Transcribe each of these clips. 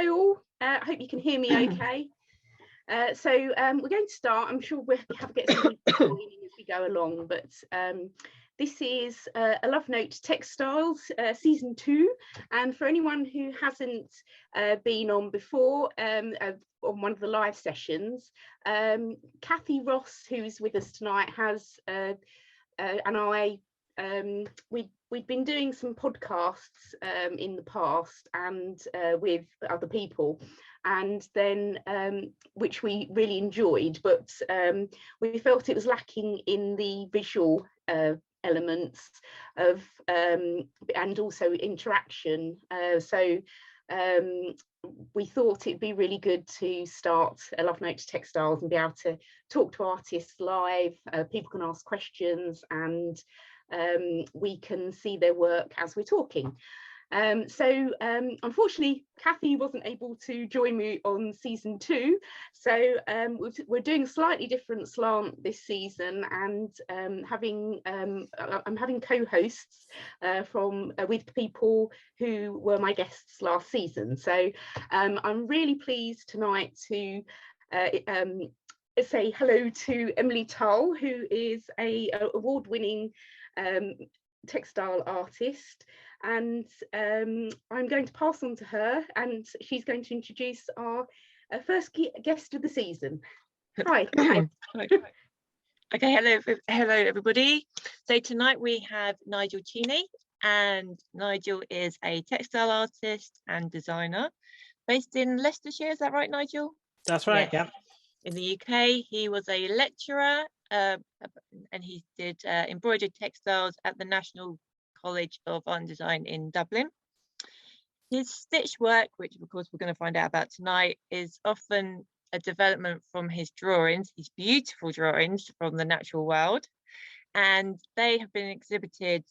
Hello all, I hope you can hear me okay. So we're going to start. I'm sure we'll have to get some joining as we go along, but this is A Love Note to Textiles, season 2, and for anyone who hasn't been on before, on one of the live sessions, Kathy Ross, who's with us tonight, has and I, we'd been doing some podcasts in the past and with other people, and then which we really enjoyed, but we felt it was lacking in the visual elements of and also interaction. So we thought it'd be really good to start A Love Note to Textiles and be able to talk to artists live. People can ask questions and we can see their work as we're talking. So unfortunately, Kathy wasn't able to join me on season 2. So we're doing a slightly different slant this season, and I'm having co-hosts with people who were my guests last season. So I'm really pleased tonight to say hello to Emily Tull, who is a award-winning textile artist, and I'm going to pass on to her, and she's going to introduce our first guest of the season. Hi. Okay, hello everybody. So tonight we have Nigel Cheney, and Nigel is a textile artist and designer based in Leicestershire. Is that right, Nigel? That's right. Yes. Yeah. In the UK, he was a lecturer and he did embroidered textiles at the National College of Art and Design in Dublin. His stitch work, which of course we're going to find out about tonight, is often a development from his drawings, his beautiful drawings from the natural world, and they have been exhibited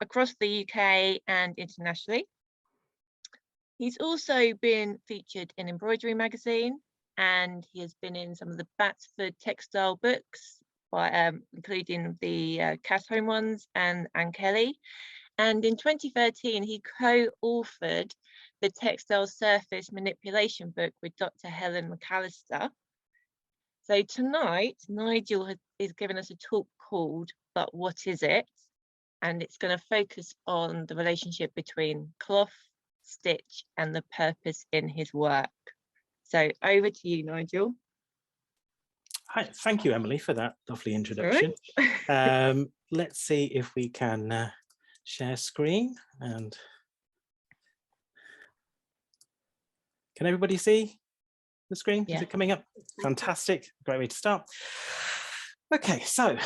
across the UK and internationally. He's also been featured in Embroidery magazine, and he has been in some of the Batsford Textile books, by, including the Cass Home ones and Anne Kelly. And in 2013, he co-authored the Textile Surface Manipulation book with Dr. Helen McAllister. So tonight, Nigel is giving us a talk called But What Is It? And it's going to focus on the relationship between cloth, stitch and the purpose in his work. So over to you, Nigel. Hi, thank you, Emily, for that lovely introduction. Right. Let's see if we can share screen, and can everybody see the screen? Yeah. Is it coming up? Fantastic, great way to start. Okay, so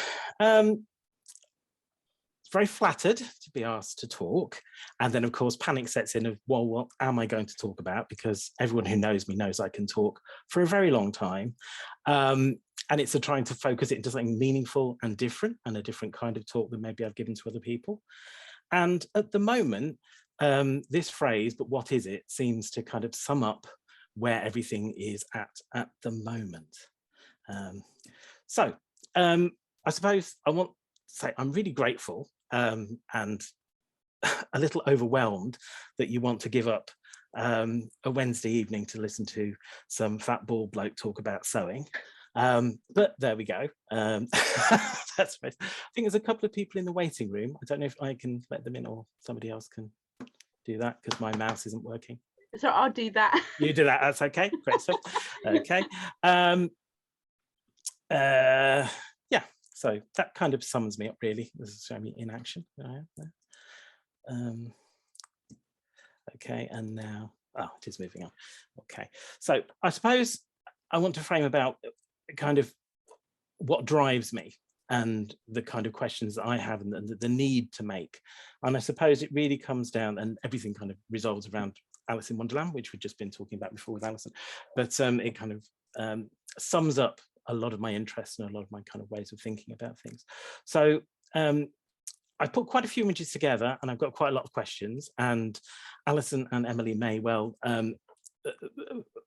very flattered to be asked to talk, and then of course panic sets in of, well, what am I going to talk about, because everyone who knows me knows I can talk for a very long time, and it's trying to focus it into something meaningful and different, and a different kind of talk than maybe I've given to other people. And at the moment, this phrase, but what is it, seems to kind of sum up where everything is at the moment. So I suppose I want to say I'm really grateful and a little overwhelmed that you want to give up a Wednesday evening to listen to some fat bald bloke talk about sewing. But there we go. That's right. I think there's a couple of people in the waiting room. I don't know if I can let them in or somebody else can do that because my mouse isn't working. So I'll do that. You do that, that's okay. Great stuff. Okay. Yeah, so that kind of sums me up really. This is showing me in action. Okay, and now, oh, it is moving on. Okay, so I suppose I want to frame about kind of what drives me and the kind of questions that I have and the need to make. And I suppose it really comes down, and everything kind of resolves around Alice in Wonderland, which we've just been talking about before with Alison, but it kind of sums up a lot of my interests and a lot of my kind of ways of thinking about things. So I put quite a few images together and I've got quite a lot of questions, and Alison and Emily may well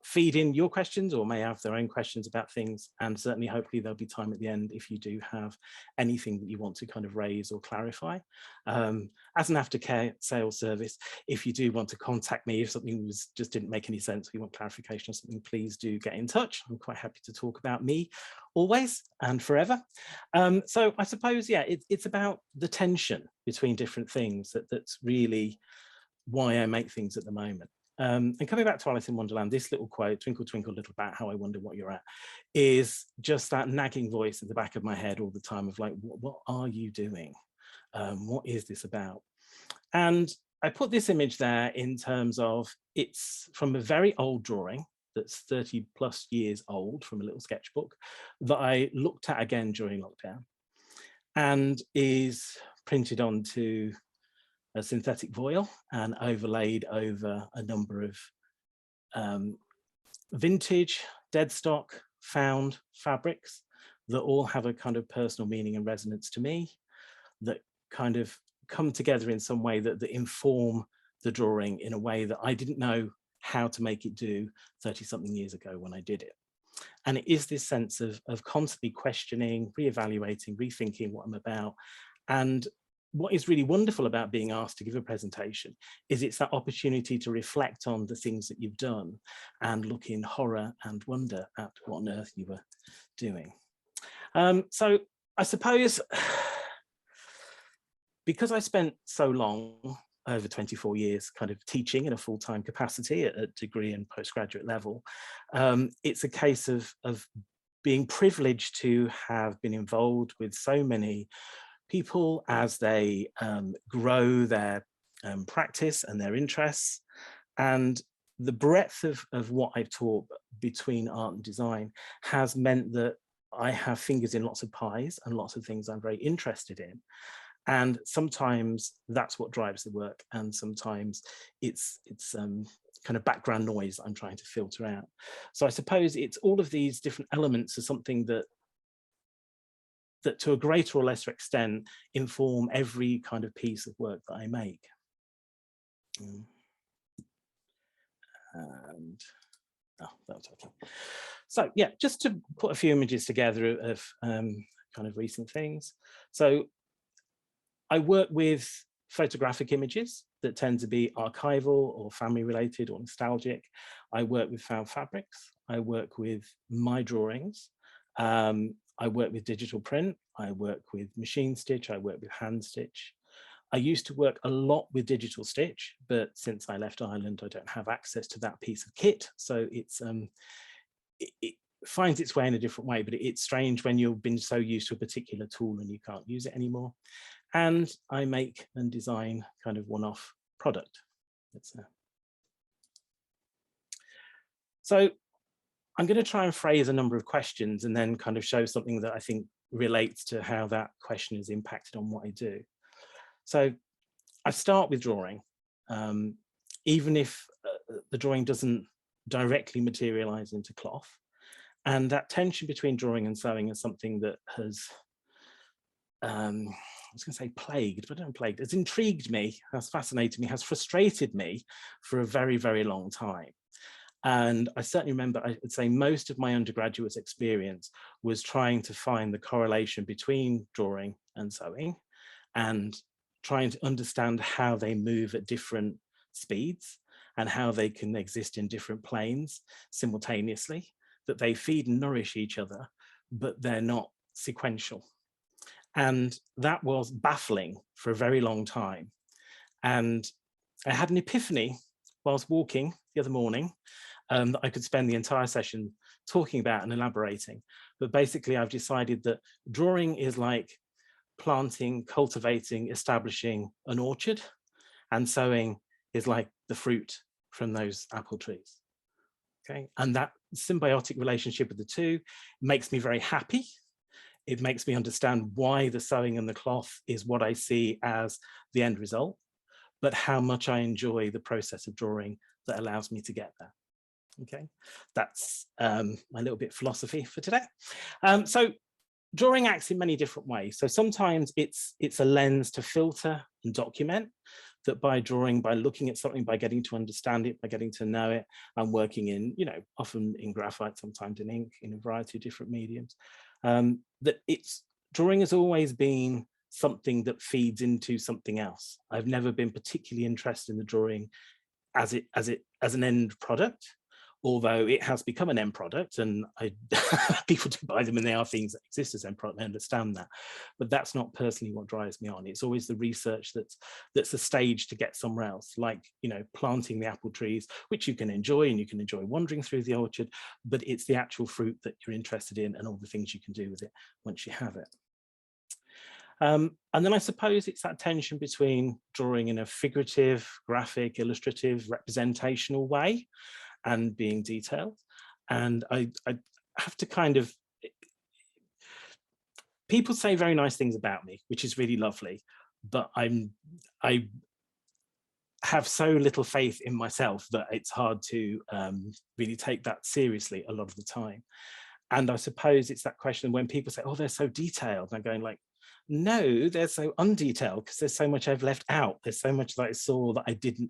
feed in your questions or may have their own questions about things, and certainly hopefully there'll be time at the end if you do have anything that you want to kind of raise or clarify. As an aftercare sales service, if you do want to contact me, if something just didn't make any sense, or you want clarification or something, please do get in touch. I'm quite happy to talk about me always and forever. So I suppose, yeah, it's about the tension between different things that's really why I make things at the moment. And coming back to Alice in Wonderland, this little quote, "Twinkle, twinkle, little bat, how I wonder what you're at," is just that nagging voice at the back of my head all the time of like, what are you doing? What is this about? And I put this image there in terms of, it's from a very old drawing that's 30 plus years old, from a little sketchbook that I looked at again during lockdown, and is printed onto a synthetic voile and overlaid over a number of vintage, dead stock, found fabrics that all have a kind of personal meaning and resonance to me, that kind of come together in some way that inform the drawing in a way that I didn't know how to make it do 30 something years ago when I did it. And it is this sense of constantly questioning, reevaluating, rethinking what I'm about. And what is really wonderful about being asked to give a presentation is it's that opportunity to reflect on the things that you've done and look in horror and wonder at what on earth you were doing. So I suppose, because I spent so long, over 24 years, kind of teaching in a full-time capacity at a degree and postgraduate level, it's a case of being privileged to have been involved with so many people as they grow their practice and their interests. And the breadth of what I've taught between art and design has meant that I have fingers in lots of pies and lots of things I'm very interested in. And sometimes that's what drives the work, and sometimes it's kind of background noise I'm trying to filter out. So I suppose it's all of these different elements of something that to a greater or lesser extent inform every kind of piece of work that I make. And that's okay. So yeah, just to put a few images together of kind of recent things. So I work with photographic images that tend to be archival or family related or nostalgic. I work with found fabrics. I work with my drawings. I work with digital print. I work with machine stitch. I work with hand stitch. I used to work a lot with digital stitch, but since I left Ireland, I don't have access to that piece of kit. So it's it finds its way in a different way, but it's strange when you've been so used to a particular tool and you can't use it anymore. And I make and design kind of one-off product. So I'm going to try and phrase a number of questions and then kind of show something that I think relates to how that question is impacted on what I do. So I start with drawing, even if the drawing doesn't directly materialize into cloth. And that tension between drawing and sewing is something that has, I was going to say plagued, but not plagued, has intrigued me, has fascinated me, has frustrated me for a very, very long time. And I certainly remember, I would say most of my undergraduate experience was trying to find the correlation between drawing and sewing and trying to understand how they move at different speeds and how they can exist in different planes simultaneously, that they feed and nourish each other, but they're not sequential. And that was baffling for a very long time. And I had an epiphany whilst walking the other morning that I could spend the entire session talking about and elaborating. But basically, I've decided that drawing is like planting, cultivating, establishing an orchard, and sewing is like the fruit from those apple trees. Okay, and that symbiotic relationship of the two makes me very happy. It makes me understand why the sewing and the cloth is what I see as the end result, but how much I enjoy the process of drawing that allows me to get there. Okay, that's my little bit of philosophy for today. So drawing acts in many different ways. So sometimes it's a lens to filter and document that by drawing, by looking at something, by getting to understand it, by getting to know it, I'm working in, you know, often in graphite, sometimes in ink, in a variety of different mediums, that drawing has always been something that feeds into something else. I've never been particularly interested in the drawing as an end product, although it has become an end product, and people do buy them and they are things that exist as end product. I understand that, but that's not personally what drives me on. It's always the research that's a stage to get somewhere else, like, you know, planting the apple trees, which you can enjoy, and you can enjoy wandering through the orchard, but it's the actual fruit that you're interested in and all the things you can do with it once you have it. And then I suppose it's that tension between drawing in a figurative, graphic, illustrative, representational way and being detailed. And I have to kind of, people say very nice things about me, which is really lovely, but I have so little faith in myself that it's hard to really take that seriously a lot of the time. And I suppose it's that question when people say, oh, they're so detailed, and I'm going like, no, they're so undetailed because there's so much I've left out. There's so much that I saw that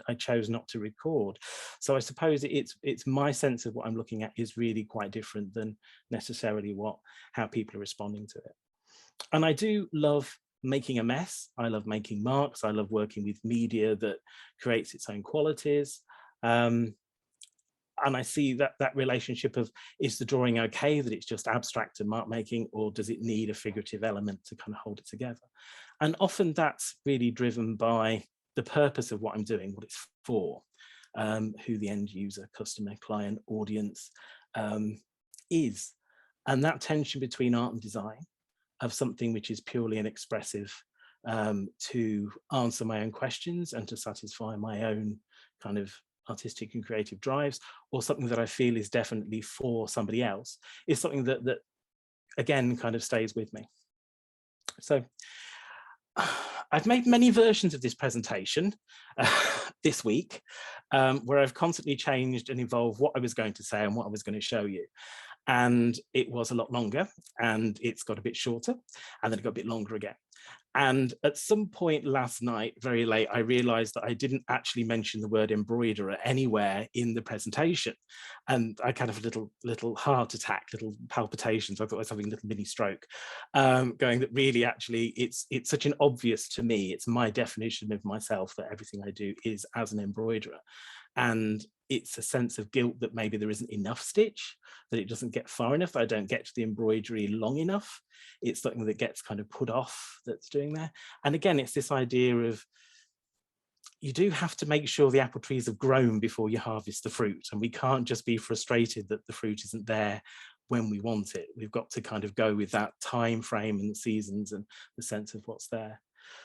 I chose not to record. So I suppose it's my sense of what I'm looking at is really quite different than necessarily how people are responding to it. And I do love making a mess. I love making marks. I love working with media that creates its own qualities. And I see that relationship of, is the drawing okay that it's just abstract and mark making, or does it need a figurative element to kind of hold it together? And often that's really driven by the purpose of what I'm doing, what it's for, who the end user, customer, client, audience is. And that tension between art and design of something which is purely an expressive to answer my own questions and to satisfy my own kind of artistic and creative drives, or something that I feel is definitely for somebody else, is something that again kind of stays with me. So I've made many versions of this presentation this week, where I've constantly changed and evolved what I was going to say and what I was going to show you. And it was a lot longer, and it's got a bit shorter, and then it got a bit longer again. And at some point last night, very late, I realized that I didn't actually mention the word embroiderer anywhere in the presentation. And I kind of a little heart attack, little palpitations. I thought I was having a little mini stroke, going that really actually it's such an obvious to me. It's my definition of myself that everything I do is as an embroiderer. And it's a sense of guilt that maybe there isn't enough stitch, that it doesn't get far enough. I don't get to the embroidery long enough. It's something that gets kind of put off that's doing there. And again, it's this idea of, you do have to make sure the apple trees have grown before you harvest the fruit. And we can't just be frustrated that the fruit isn't there when we want it. We've got to kind of go with that time frame and the seasons and the sense of what's there.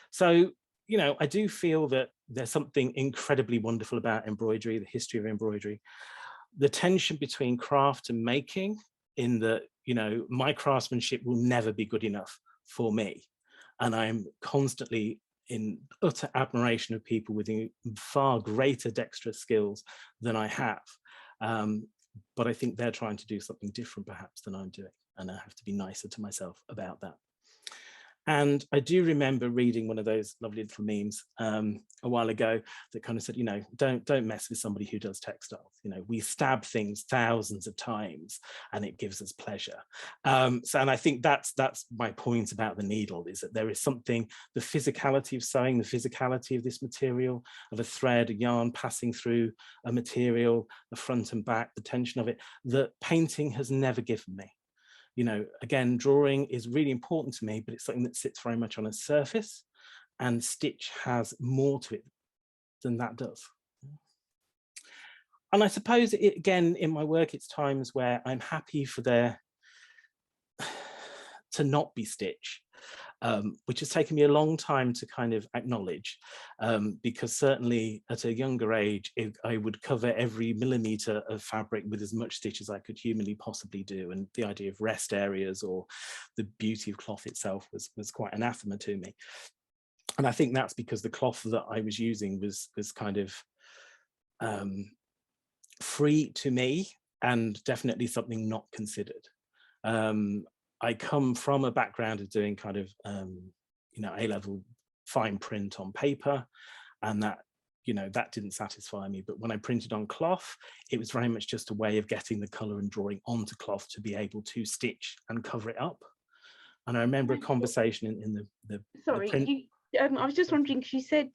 So, you know, I do feel that there's something incredibly wonderful about embroidery, the history of embroidery, the tension between craft and making, in that, you know, my craftsmanship will never be good enough for me. And I'm constantly in utter admiration of people with far greater dexterous skills than I have. But I think they're trying to do something different perhaps than I'm doing. And I have to be nicer to myself about that. And I do remember reading one of those lovely little memes a while ago that kind of said, you know, don't mess with somebody who does textiles. You know, we stab things thousands of times and it gives us pleasure. And I think that's my point about the needle, is that there is something, the physicality of sewing, the physicality of this material, of a thread, a yarn passing through a material, the front and back, the tension of it, that painting has never given me. You know, again, drawing is really important to me, but it's something that sits very much on a surface, and stitch has more to it than that does. And I suppose, again, in my work, it's times where I'm happy for there to not be stitch, which has taken me a long time to kind of acknowledge, because certainly at a younger age, I would cover every millimeter of fabric with as much stitch as I could humanly possibly do. And the idea of rest areas or the beauty of cloth itself was quite anathema to me. And I think that's because the cloth that I was using was kind of free to me, and definitely something not considered. I come from a background of doing kind of, you know, A-level fine print on paper. and that, you know, that didn't satisfy me. But when I printed on cloth, it was very much just a way of getting the colour and drawing onto cloth to be able to stitch and cover it up. And I remember a conversation in the Sorry, print. I was just wondering, because you said,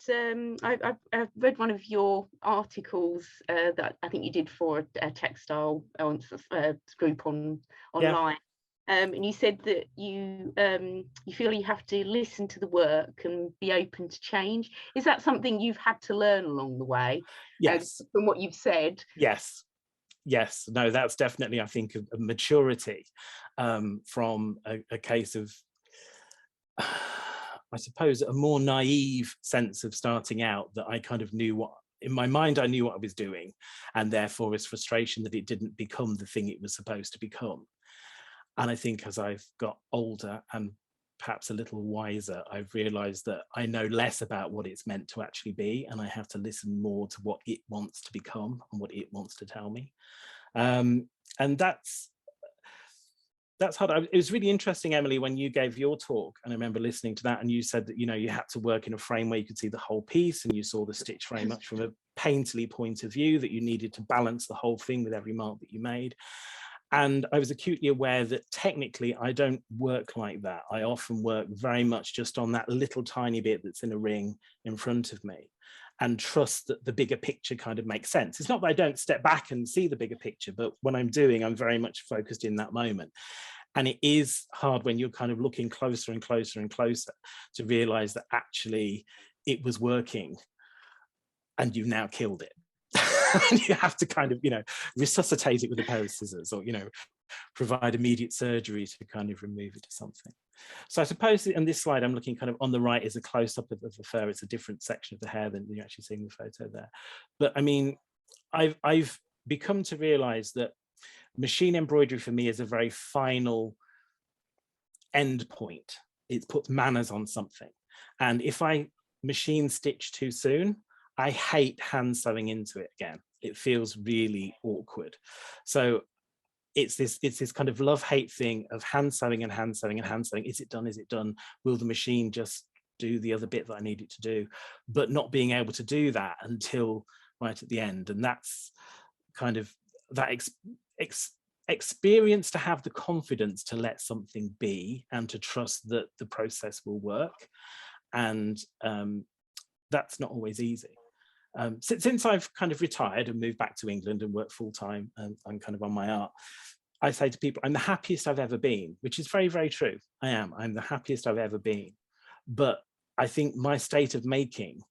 I've read one of your articles that I think you did for a textile group online. Yeah. And you said that you feel you have to listen to the work and be open to change. Is that something you've had to learn along the way? Yes. From what you've said. Yes. Yes. No, that's definitely, I think, a maturity from a case of, I suppose, a more naive sense of starting out, that I kind of knew what, in my mind, I knew what I was doing, and therefore it's frustration that it didn't become the thing it was supposed to become. And I think as I've got older and perhaps a little wiser, I've realized that I know less about what it's meant to actually be, and I have to listen more to what it wants to become and what it wants to tell me. And that's hard. It was really interesting, Emily, when you gave your talk, and I remember listening to that, and you said that, you know, you had to work in a frame where you could see the whole piece, and you saw the stitch very much from a painterly point of view, that you needed to balance the whole thing with every mark that you made. And I was acutely aware that technically I don't work like that. I often work very much just on that little tiny bit that's in a ring in front of me, and trust that the bigger picture kind of makes sense. It's not that I don't step back and see the bigger picture, but what I'm doing, I'm very much focused in that moment. And it is hard when you're kind of looking closer and closer and closer to realize that actually it was working and you've now killed it. You have to kind of, you know, resuscitate it with a pair of scissors, or, you know, provide immediate surgery to kind of remove it or something. So I suppose in this slide, I'm looking kind of on the right is a close-up of the fur. It's a different section of the hair than you're actually seeing the photo there. But I mean, I've become to realize that machine embroidery for me is a very final end point. It puts manners on something. And if I machine stitch too soon, I hate hand sewing into it again. It feels really awkward. So it's this kind of love-hate thing of hand sewing and hand sewing and hand sewing. Is it done? Is it done? Will the machine just do the other bit that I need it to do? But not being able to do that until right at the end. And that's kind of that experience, to have the confidence to let something be and to trust that the process will work. And that's not always easy. Since I've kind of retired and moved back to England and work full-time and I'm kind of on my art, I say to people, I'm the happiest I've ever been, which is very, very true. I'm the happiest I've ever been. But I think my state of making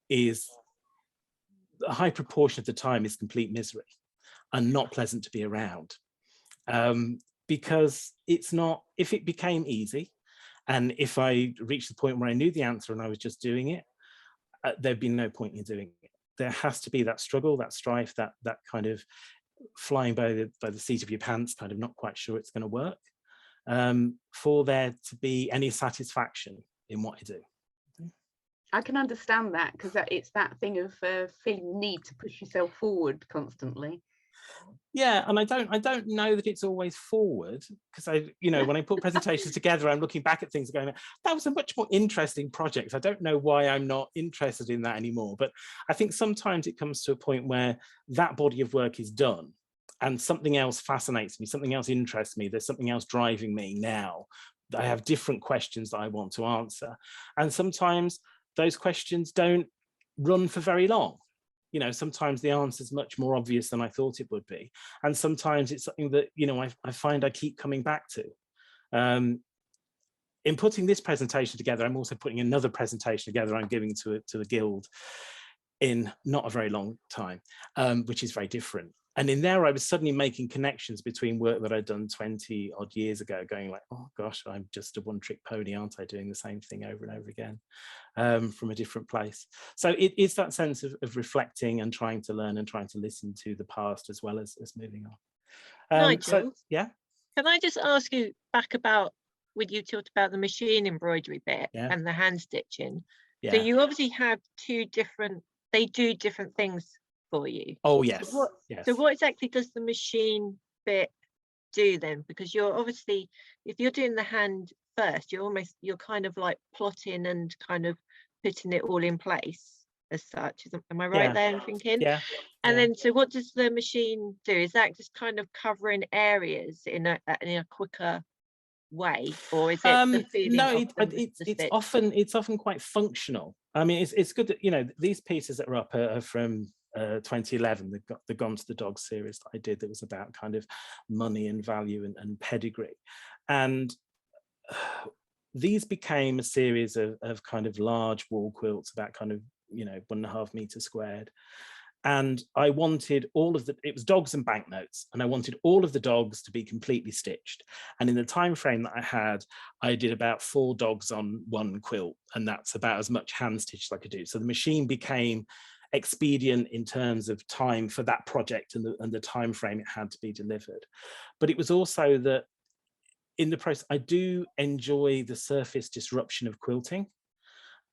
is, a high proportion of the time is complete misery and not pleasant to be around. Because it's not, if it became easy, and if I reached the point where I knew the answer and I was just doing it, there'd be no point in doing it. There has to be that struggle, that strife, that kind of flying by the seat of your pants, kind of not quite sure it's going to work, for there to be any satisfaction in what I do. I can understand that, because it's that thing of feeling the need to push yourself forward constantly. Yeah, and I don't know that it's always forward, because you know, when I put presentations together, I'm looking back at things and going, that was a much more interesting project. I don't know why I'm not interested in that anymore. But I think sometimes it comes to a point where that body of work is done and something else fascinates me, something else interests me, there's something else driving me now. I have different questions that I want to answer. And sometimes those questions don't run for very long. You know, sometimes the answer is much more obvious than I thought it would be. And sometimes it's something that, you know, I find I keep coming back to. In putting this presentation together, I'm also putting another presentation together I'm giving to a guild in not a very long time, which is very different. And in there, I was suddenly making connections between work that I'd done 20 odd years ago, going like, oh gosh, I'm just a one-trick pony, aren't I, doing the same thing over and over again, from a different place. So it is that sense of reflecting and trying to learn and trying to listen to the past as well as moving on. Nigel, so, yeah. Can I just ask you back about, when you talked about the machine embroidery bit and the hand stitching? Yeah. So you obviously have they do different things for you. Oh, yes. So what exactly does the machine bit do then? Because you're obviously, if you're doing the hand first, you're kind of like plotting and kind of putting it all in place as such. Am I right there in thinking? Yeah. And Yeah. then, so what does the machine do? Is that just kind of covering areas in a quicker way, or is it the feeling No, of the it's stitch? often quite functional. I mean, it's good that, you know, these pieces that are up are from 2011, the Gone to the Dog series that I did, that was about kind of money and value and pedigree. And these became a series of kind of large wall quilts, about kind of, you know, 1.5 meters squared. And I wanted it was dogs and banknotes, and I wanted all of the dogs to be completely stitched. And in the time frame that I had, I did about 4 dogs on 1 quilt, and that's about as much hand stitch as I could do. So the machine became expedient in terms of time for that project and the time frame it had to be delivered. But it was also that in the process, I do enjoy the surface disruption of quilting.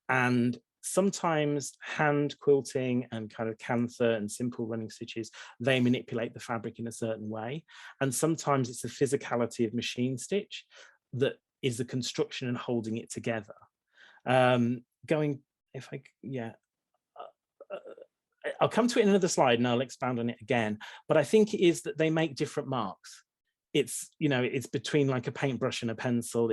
And sometimes hand quilting and kind of canther and simple running stitches, they manipulate the fabric in a certain way. And sometimes it's the physicality of machine stitch that is the construction and holding it together. I'll come to it in another slide and I'll expand on it again, but I think it is that they make different marks. It's, you know, it's between like a paintbrush and a pencil.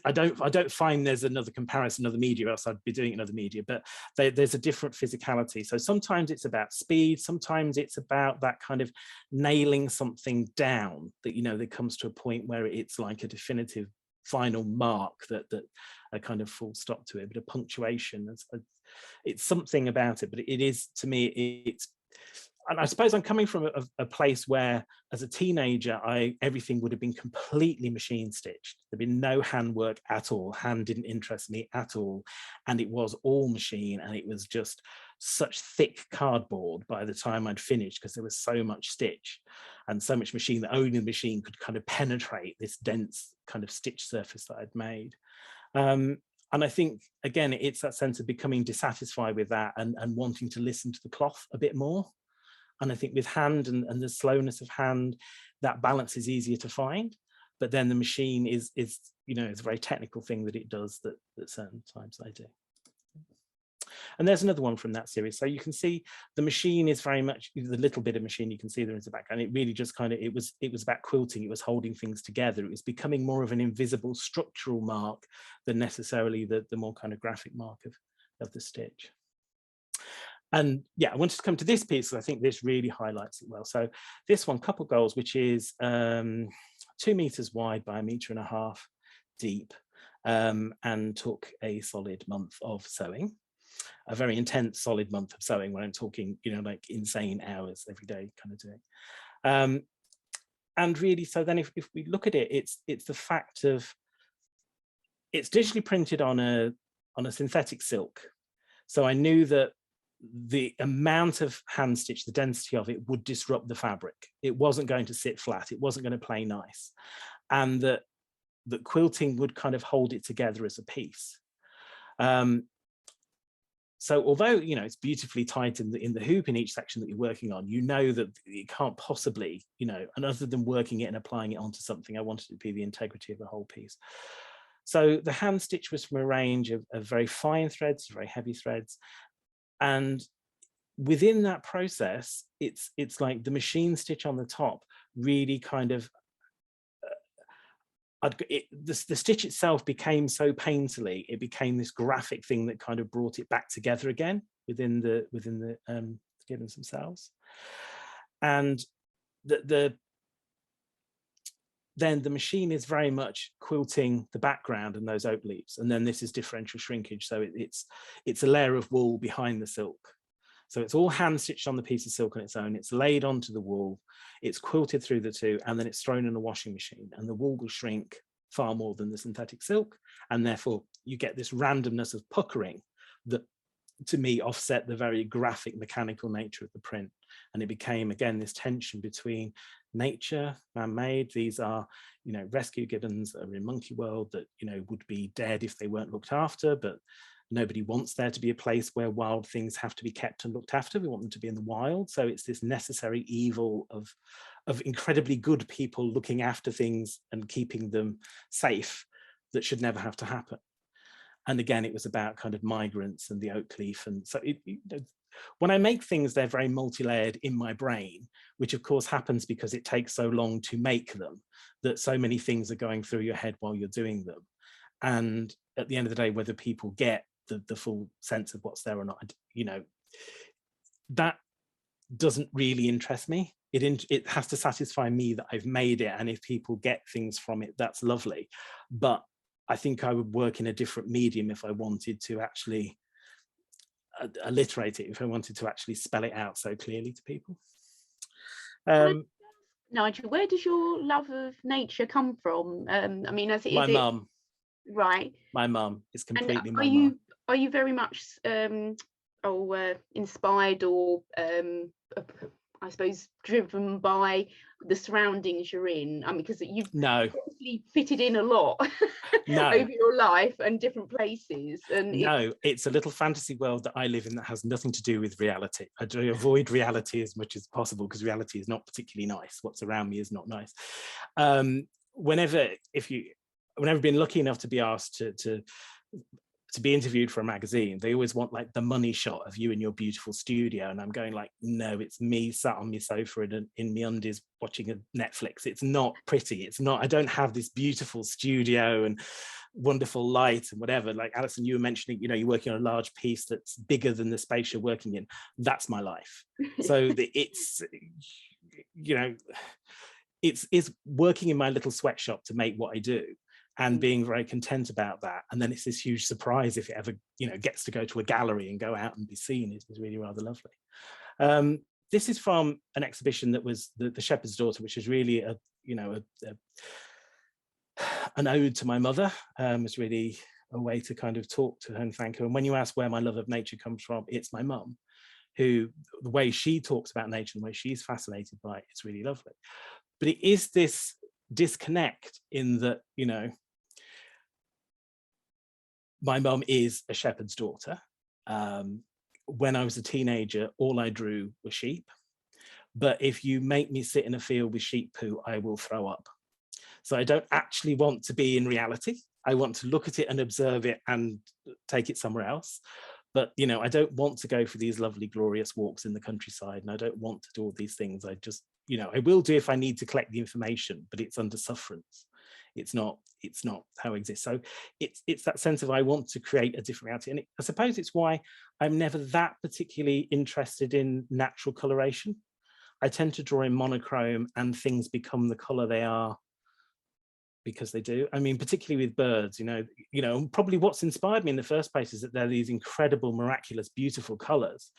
I don't find there's another comparison, another media, else I'd be doing another media, but there's a different physicality. So sometimes it's about speed, sometimes it's about that kind of nailing something down, that, you know, that comes to a point where it's like a definitive final mark, that a kind of full stop to it, but a punctuation. It's something about it, but it is, to me, and I suppose I'm coming from a place where, as a teenager, everything would have been completely machine stitched. There'd been no handwork at all. Hand didn't interest me at all. And it was all machine, and it was just such thick cardboard by the time I'd finished, because there was so much stitch and so much machine that only the machine could kind of penetrate this dense kind of stitch surface that I'd made. And I think, again, it's that sense of becoming dissatisfied with that and wanting to listen to the cloth a bit more. And I think with hand and the slowness of hand, that balance is easier to find. But then the machine is you know, it's a very technical thing that it does that certain times I do. And there's another one from that series. So you can see the machine is very much the little bit of machine you can see there in the background. It really just kind of, it was about quilting. It was holding things together. It was becoming more of an invisible structural mark than necessarily the more kind of graphic mark of the stitch. And yeah, I wanted to come to this piece, because I think this really highlights it well. So this one, Couple Goals, which is 2 meters wide by 1.5 meters deep, and took a solid month of sewing. A very intense, solid month of sewing, when I'm talking, you know, like insane hours every day kind of doing. And really, so then if we look at it, it's the fact of, it's digitally printed on a synthetic silk. So I knew that the amount of hand stitch, the density of it, would disrupt the fabric. It wasn't going to sit flat. It wasn't going to play nice. And that quilting would kind of hold it together as a piece. So although, you know, it's beautifully tight in the hoop in each section that you're working on, you know that it can't possibly, you know, and other than working it and applying it onto something, I wanted it to be the integrity of the whole piece. So the hand stitch was from a range of very fine threads, very heavy threads. And within that process, it's like the machine stitch on the top really kind of, the stitch itself became so painterly, it became this graphic thing that kind of brought it back together again within the gibbons themselves. And then the machine is very much quilting the background and those oak leaves, and then this is differential shrinkage, so it's a layer of wool behind the silk. So it's all hand stitched on the piece of silk on its own, it's laid onto the wool, it's quilted through the two, and then it's thrown in a washing machine, and the wool will shrink far more than the synthetic silk, and therefore you get this randomness of puckering that, to me, offset the very graphic mechanical nature of the print. And it became, again, this tension between nature, man-made. These are, you know, rescue gibbons that are in monkey world that, you know, would be dead if they weren't looked after, but nobody wants there to be a place where wild things have to be kept and looked after. We want them to be in the wild. So it's this necessary evil of incredibly good people looking after things and keeping them safe that should never have to happen. And again, it was about kind of migrants and the oak leaf. And so when I make things, they're very multi-layered in my brain, which of course happens because it takes so long to make them, that so many things are going through your head while you're doing them. And at the end of the day, whether people get the full sense of what's there or not, that doesn't really interest me. It has to satisfy me that I've made it, and if people get things from it, that's lovely. But I think I would work in a different medium if I wanted to actually alliterate it, if I wanted to actually spell it out so clearly to people. Nigel, where does your love of nature come from? I mean, My mum. Right. My mum is completely and my mum. Are you very much inspired or I suppose driven by the surroundings you're in? I mean, because you've obviously fitted in a lot over your life and different places. And it's a little fantasy world that I live in that has nothing to do with reality. I do avoid reality as much as possible because reality is not particularly nice. What's around me is not nice. Whenever I've been lucky enough to be asked to be interviewed for a magazine, they always want like the money shot of you in your beautiful studio, and I'm going like, no, it's me sat on my sofa in my undies watching a Netflix. It's not pretty. It's not. I don't have this beautiful studio and wonderful light and whatever. Like Alison, you were mentioning, you're working on a large piece that's bigger than the space you're working in. That's my life. So it's working in my little sweatshop to make what I do, and being very content about that. And then it's this huge surprise if it ever, gets to go to a gallery and go out and be seen. Is really rather lovely. This is from an exhibition that was the Shepherd's Daughter, which is really an ode to my mother. It's really a way to kind of talk to her and thank her. And when you ask where my love of nature comes from, it's my mum, who, the way she talks about nature and the way she's fascinated by it, it's really lovely. But it is this disconnect in that, my mum is a shepherd's daughter. When I was a teenager, all I drew was sheep. But if you make me sit in a field with sheep poo, I will throw up. So I don't actually want to be in reality. I want to look at it and observe it and take it somewhere else. But, I don't want to go for these lovely, glorious walks in the countryside. And I don't want to do all these things. I just, I will do if I need to collect the information, but it's under sufferance. It's not how I exist. So it's that sense of I want to create a different reality. And I suppose it's why I'm never that particularly interested in natural coloration. I tend to draw in monochrome, and things become the color they are because they do. I mean, particularly with birds, probably what's inspired me in the first place is that they're these incredible, miraculous, beautiful colors.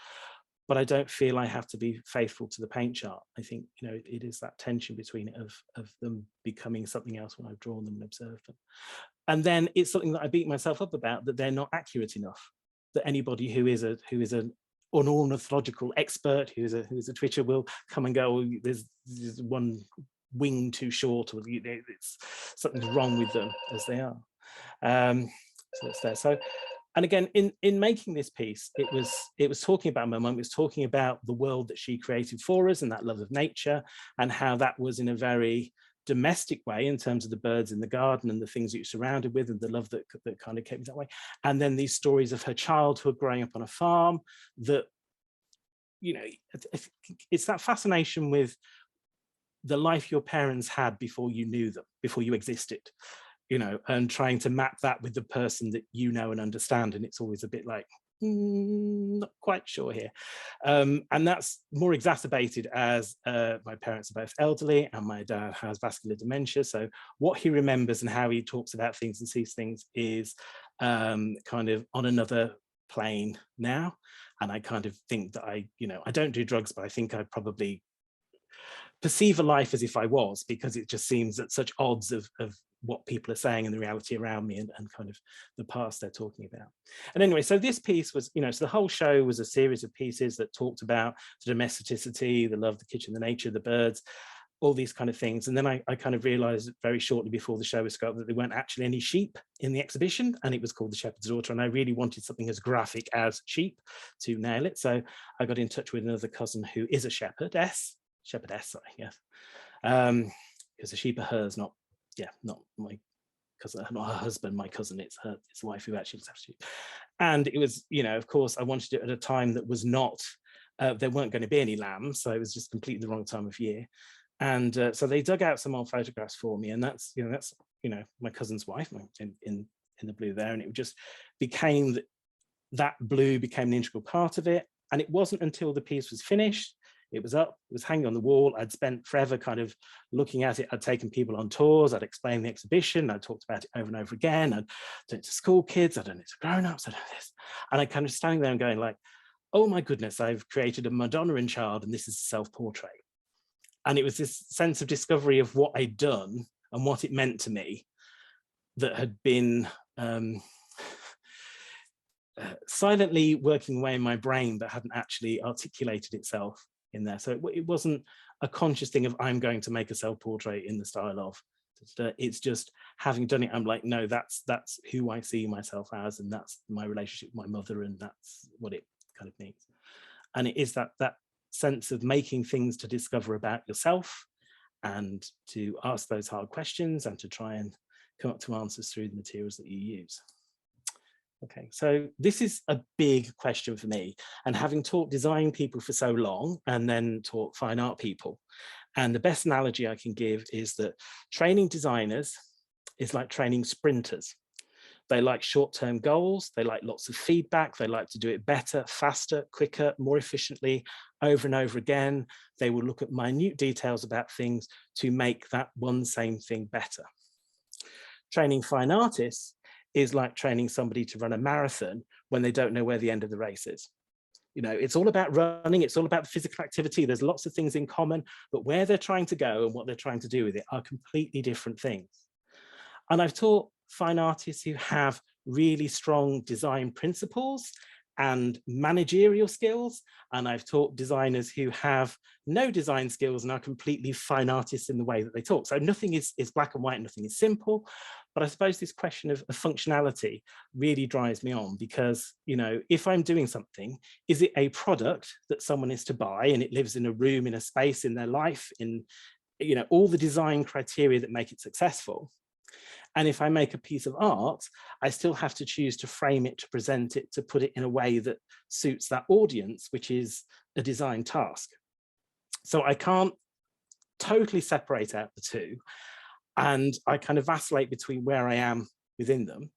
But I don't feel I have to be faithful to the paint chart. I think, it is that tension between it of them becoming something else when I've drawn them and observed them. And then it's something that I beat myself up about, that they're not accurate enough, that anybody who is an ornithological expert, who is a Twitcher, will come and go, oh, there's one wing too short, or it's something's wrong with them as they are. So it's there. So, and again, in making this piece, it was talking about my mum. It was talking about the world that she created for us and that love of nature, and how that was in a very domestic way in terms of the birds in the garden and the things that you're surrounded with, and the love that kind of kept me that way. And then these stories of her childhood growing up on a farm, that, it's that fascination with the life your parents had before you knew them, before you existed. And trying to map that with the person that and understand. And it's always a bit like, not quite sure here. And that's more exacerbated as my parents are both elderly and my dad has vascular dementia. So what he remembers and how he talks about things and sees things is kind of on another plane now. And I kind of think that I don't do drugs, but I think I probably perceive a life as if I was, because it just seems at such odds of what people are saying and the reality around me, and kind of the past they're talking about. And anyway, so this piece was, so the whole show was a series of pieces that talked about the domesticity, the love, the kitchen, the nature, the birds, all these kind of things. And then I kind of realized very shortly before the show was going that there weren't actually any sheep in the exhibition, and it was called The Shepherd's Daughter. And I really wanted something as graphic as sheep to nail it. So I got in touch with another cousin who is a shepherdess, sorry, yes. Because the sheep are hers, not my cousin, not her husband, my cousin, it's the wife who actually looks after you. And it was, you know, of course, I wanted it at a time that was not, there weren't going to be any lambs, so it was just completely the wrong time of year. And so they dug out some old photographs for me, and that's my cousin's wife in the blue there, and it just became that blue became an integral part of it. And it wasn't until the piece was finished, it was up, it was hanging on the wall. I'd spent forever kind of looking at it. I'd taken people on tours, I'd explained the exhibition, I'd talked about it over and over again. I'd done it to school kids, I'd done it to grown-ups, I'd done this. And I kind of standing there and going like, oh my goodness, I've created a Madonna in child, and this is a self-portrait. And it was this sense of discovery of what I'd done and what it meant to me that had been silently working away in my brain, but hadn't actually articulated itself in there. So it wasn't a conscious thing of I'm going to make a self-portrait in the style of. It's just having done it, I'm like, no, that's who I see myself as, and that's my relationship with my mother, and that's what it kind of means. And it is that sense of making things to discover about yourself and to ask those hard questions and to try and come up to answers through the materials that you use. Okay, so this is a big question for me, and having taught design people for so long and then taught fine art people, and the best analogy I can give is that training designers is like training sprinters. They like short-term goals, they like lots of feedback, they like to do it better, faster, quicker, more efficiently, over and over again. They will look at minute details about things to make that one same thing better. Training fine artists is like training somebody to run a marathon when they don't know where the end of the race is. You know, it's all about running, it's all about the physical activity, there's lots of things in common, but where they're trying to go and what they're trying to do with it are completely different things. And I've taught fine artists who have really strong design principles and managerial skills, and I've taught designers who have no design skills and are completely fine artists in the way that they talk. So nothing is black and white, nothing is simple. But I suppose this question of functionality really drives me on, because, you know, if I'm doing something, is it a product that someone is to buy and it lives in a room, in a space, in their life, in, you know, all the design criteria that make it successful? And if I make a piece of art, I still have to choose to frame it, to present it, to put it in a way that suits that audience, which is a design task. So I can't totally separate out the two. And I kind of vacillate between where I am within them.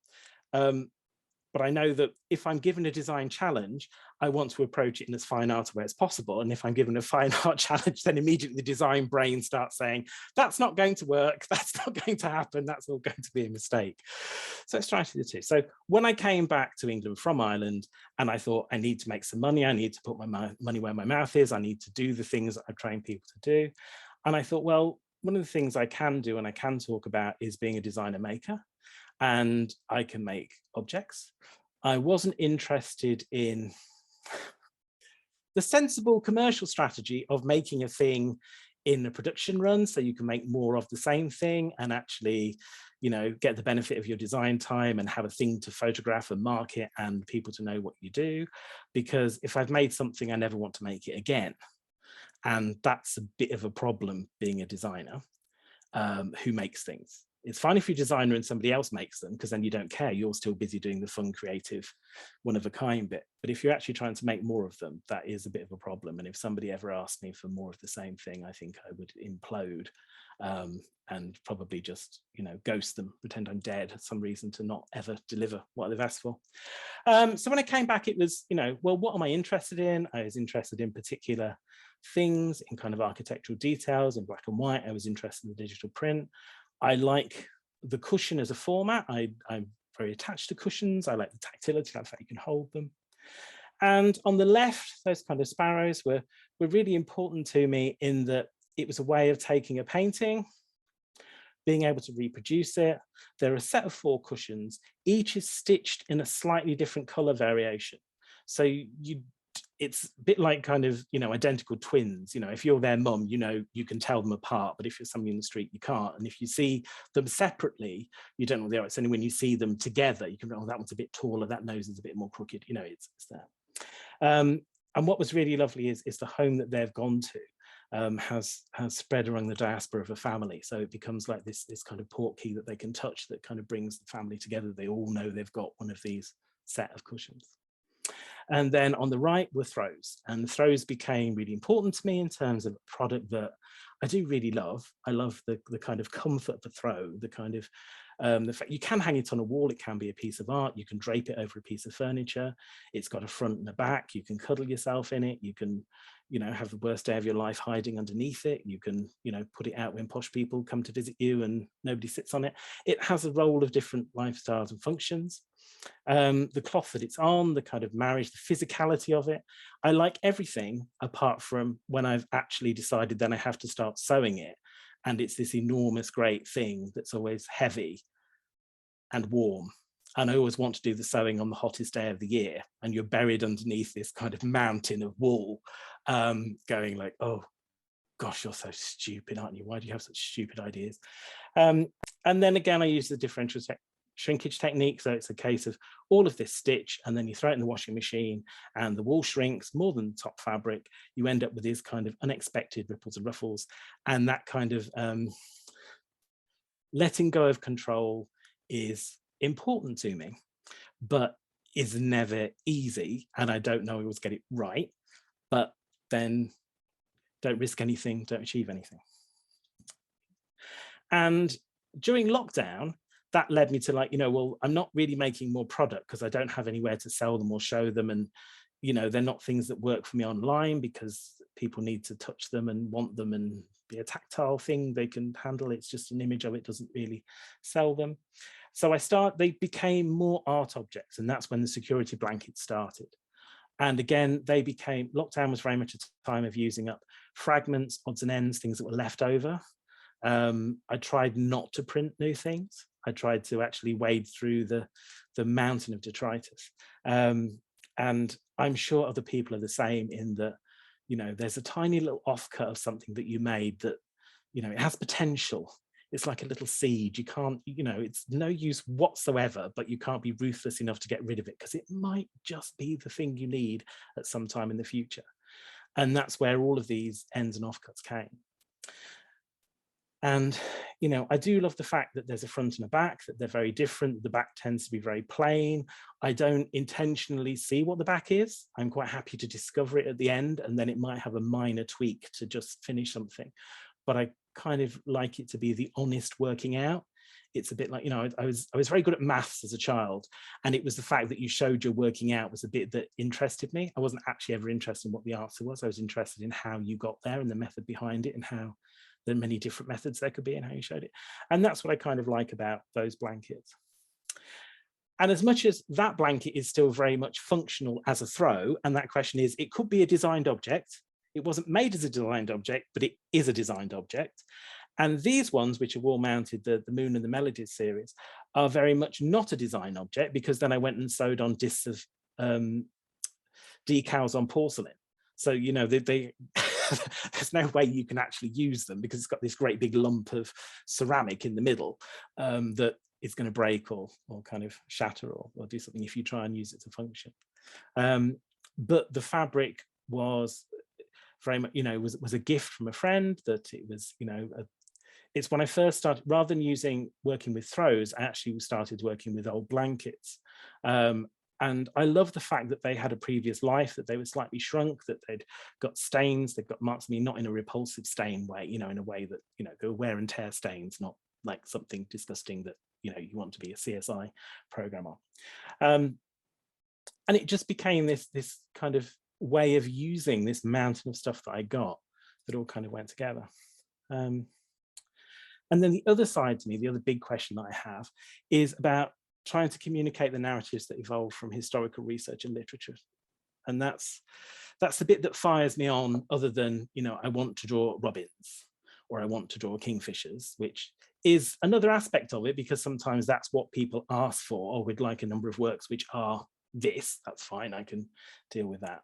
But I know that if I'm given a design challenge, I want to approach it in as fine art a way as possible. And if I'm given a fine art challenge, then immediately the design brain starts saying, that's not going to work, that's not going to happen, that's all going to be a mistake. So let's try to do the two. So when I came back to England from Ireland, and I thought, I need to make some money, I need to put my money where my mouth is, I need to do the things that I've trained people to do. And I thought, well, one of the things I can do and I can talk about is being a designer maker. And I can make objects. I wasn't interested in the sensible commercial strategy of making a thing in a production run so you can make more of the same thing and actually, you know, get the benefit of your design time and have a thing to photograph and market and people to know what you do. Because if I've made something, I never want to make it again. And that's a bit of a problem being a designer who makes things. It's fine if you're a designer and somebody else makes them, because then you don't care, you're still busy doing the fun, creative, one-of-a-kind bit. But if you're actually trying to make more of them, that is a bit of a problem. And if somebody ever asked me for more of the same thing, I think I would implode and probably just, you know, ghost them, pretend I'm dead, some reason to not ever deliver what they've asked for. So when I came back, it was, you know, well, what am I interested in? I was interested in particular things, in kind of architectural details, in black and white. I was interested in the digital print. I like the cushion as a format. I'm very attached to cushions. I like the tactility, the fact you can hold them. And on the left, those kind of sparrows were really important to me in that it was a way of taking a painting, being able to reproduce it. There are a set of 4 cushions. Each is stitched in a slightly different color variation. So it's a bit like kind of, you know, identical twins. You know, if you're their mum, you know, you can tell them apart, but if you're somebody in the street, you can't. And if you see them separately, you don't know what they are. It's only when you see them together, you can, oh, that one's a bit taller, that nose is a bit more crooked, you know, it's there. And what was really lovely is the home that they've gone to. has spread around the diaspora of a family. So it becomes like this kind of portkey that they can touch that kind of brings the family together. They all know they've got one of these set of cushions. And then on the right were throws, and throws became really important to me in terms of a product that I do really love. I love the kind of comfort of a throw, the kind of the fact you can hang it on a wall, it can be a piece of art, you can drape it over a piece of furniture, it's got a front and a back, you can cuddle yourself in it, you can, you know, have the worst day of your life hiding underneath it, you can, you know, put it out when posh people come to visit you and nobody sits on it. It has a role of different lifestyles and functions. The cloth that it's on, the kind of marriage, the physicality of it. I like everything apart from when I've actually decided then I have to start sewing it. And it's this enormous, great thing that's always heavy and warm. And I always want to do the sewing on the hottest day of the year. And you're buried underneath this kind of mountain of wool, going like, oh, gosh, you're so stupid, aren't you? Why do you have such stupid ideas? And then again, I use the differential shrinkage technique. So it's a case of all of this stitch, and then you throw it in the washing machine and the wool shrinks more than the top fabric. You end up with these kind of unexpected ripples and ruffles, and that kind of letting go of control is important to me, but is never easy. And I don't know always get it right, but then don't risk anything, don't achieve anything. And during lockdown, that led me to like, you know, well, I'm not really making more product because I don't have anywhere to sell them or show them. And, you know, they're not things that work for me online because people need to touch them and want them and be a tactile thing they can handle. It's just an image of it, doesn't really sell them. So they became more art objects, and that's when the security blankets started. And again, lockdown was very much a time of using up fragments, odds and ends, things that were left over. I tried not to print new things. I tried to actually wade through the mountain of detritus. And I'm sure other people are the same in that, you know, there's a tiny little offcut of something that you made that, you know, it has potential. It's like a little seed. You can't, you know, it's no use whatsoever, but you can't be ruthless enough to get rid of it because it might just be the thing you need at some time in the future. And that's where all of these ends and offcuts came. And, you know, I do love the fact that there's a front and a back, that they're very different. The back tends to be very plain. I don't intentionally see what the back is. I'm quite happy to discover it at the end, and then it might have a minor tweak to just finish something. But I kind of like it to be the honest working out. It's a bit like, you know, I was very good at maths as a child, and it was the fact that you showed your working out was a bit that interested me. I wasn't actually ever interested in what the answer was. I was interested in how you got there and the method behind it, and how the many different methods there could be and how you showed it. And that's what I kind of like about those blankets. And as much as that blanket is still very much functional as a throw, and that question is, it could be a designed object. It wasn't made as a designed object, but it is a designed object. And these ones, which are wall mounted, the Moon and the Melodies series, are very much not a design object, because then I went and sewed on discs of decals on porcelain. So, you know, there's no way you can actually use them because it's got this great big lump of ceramic in the middle that is going to break or kind of shatter or do something if you try and use it to function. But the fabric was very much, you know, was a gift from a friend, that it was, you know, it's when I first started, rather than working with throws, I actually started working with old blankets. And I love the fact that they had a previous life, that they were slightly shrunk, that they'd got stains, they've got marks. I mean, not in a repulsive stain way, you know, in a way that, you know, there were wear and tear stains, not like something disgusting that, you know, you want to be a CSI program on. And it just became this kind of way of using this mountain of stuff that I got that all kind of went together. And then the other side to me, the other big question that I have is about trying to communicate the narratives that evolve from historical research and literature. And that's the bit that fires me on, other than, you know, I want to draw robins or I want to draw kingfishers, which is another aspect of it, because sometimes that's what people ask for, or we'd like a number of works which are this. That's fine, I can deal with that.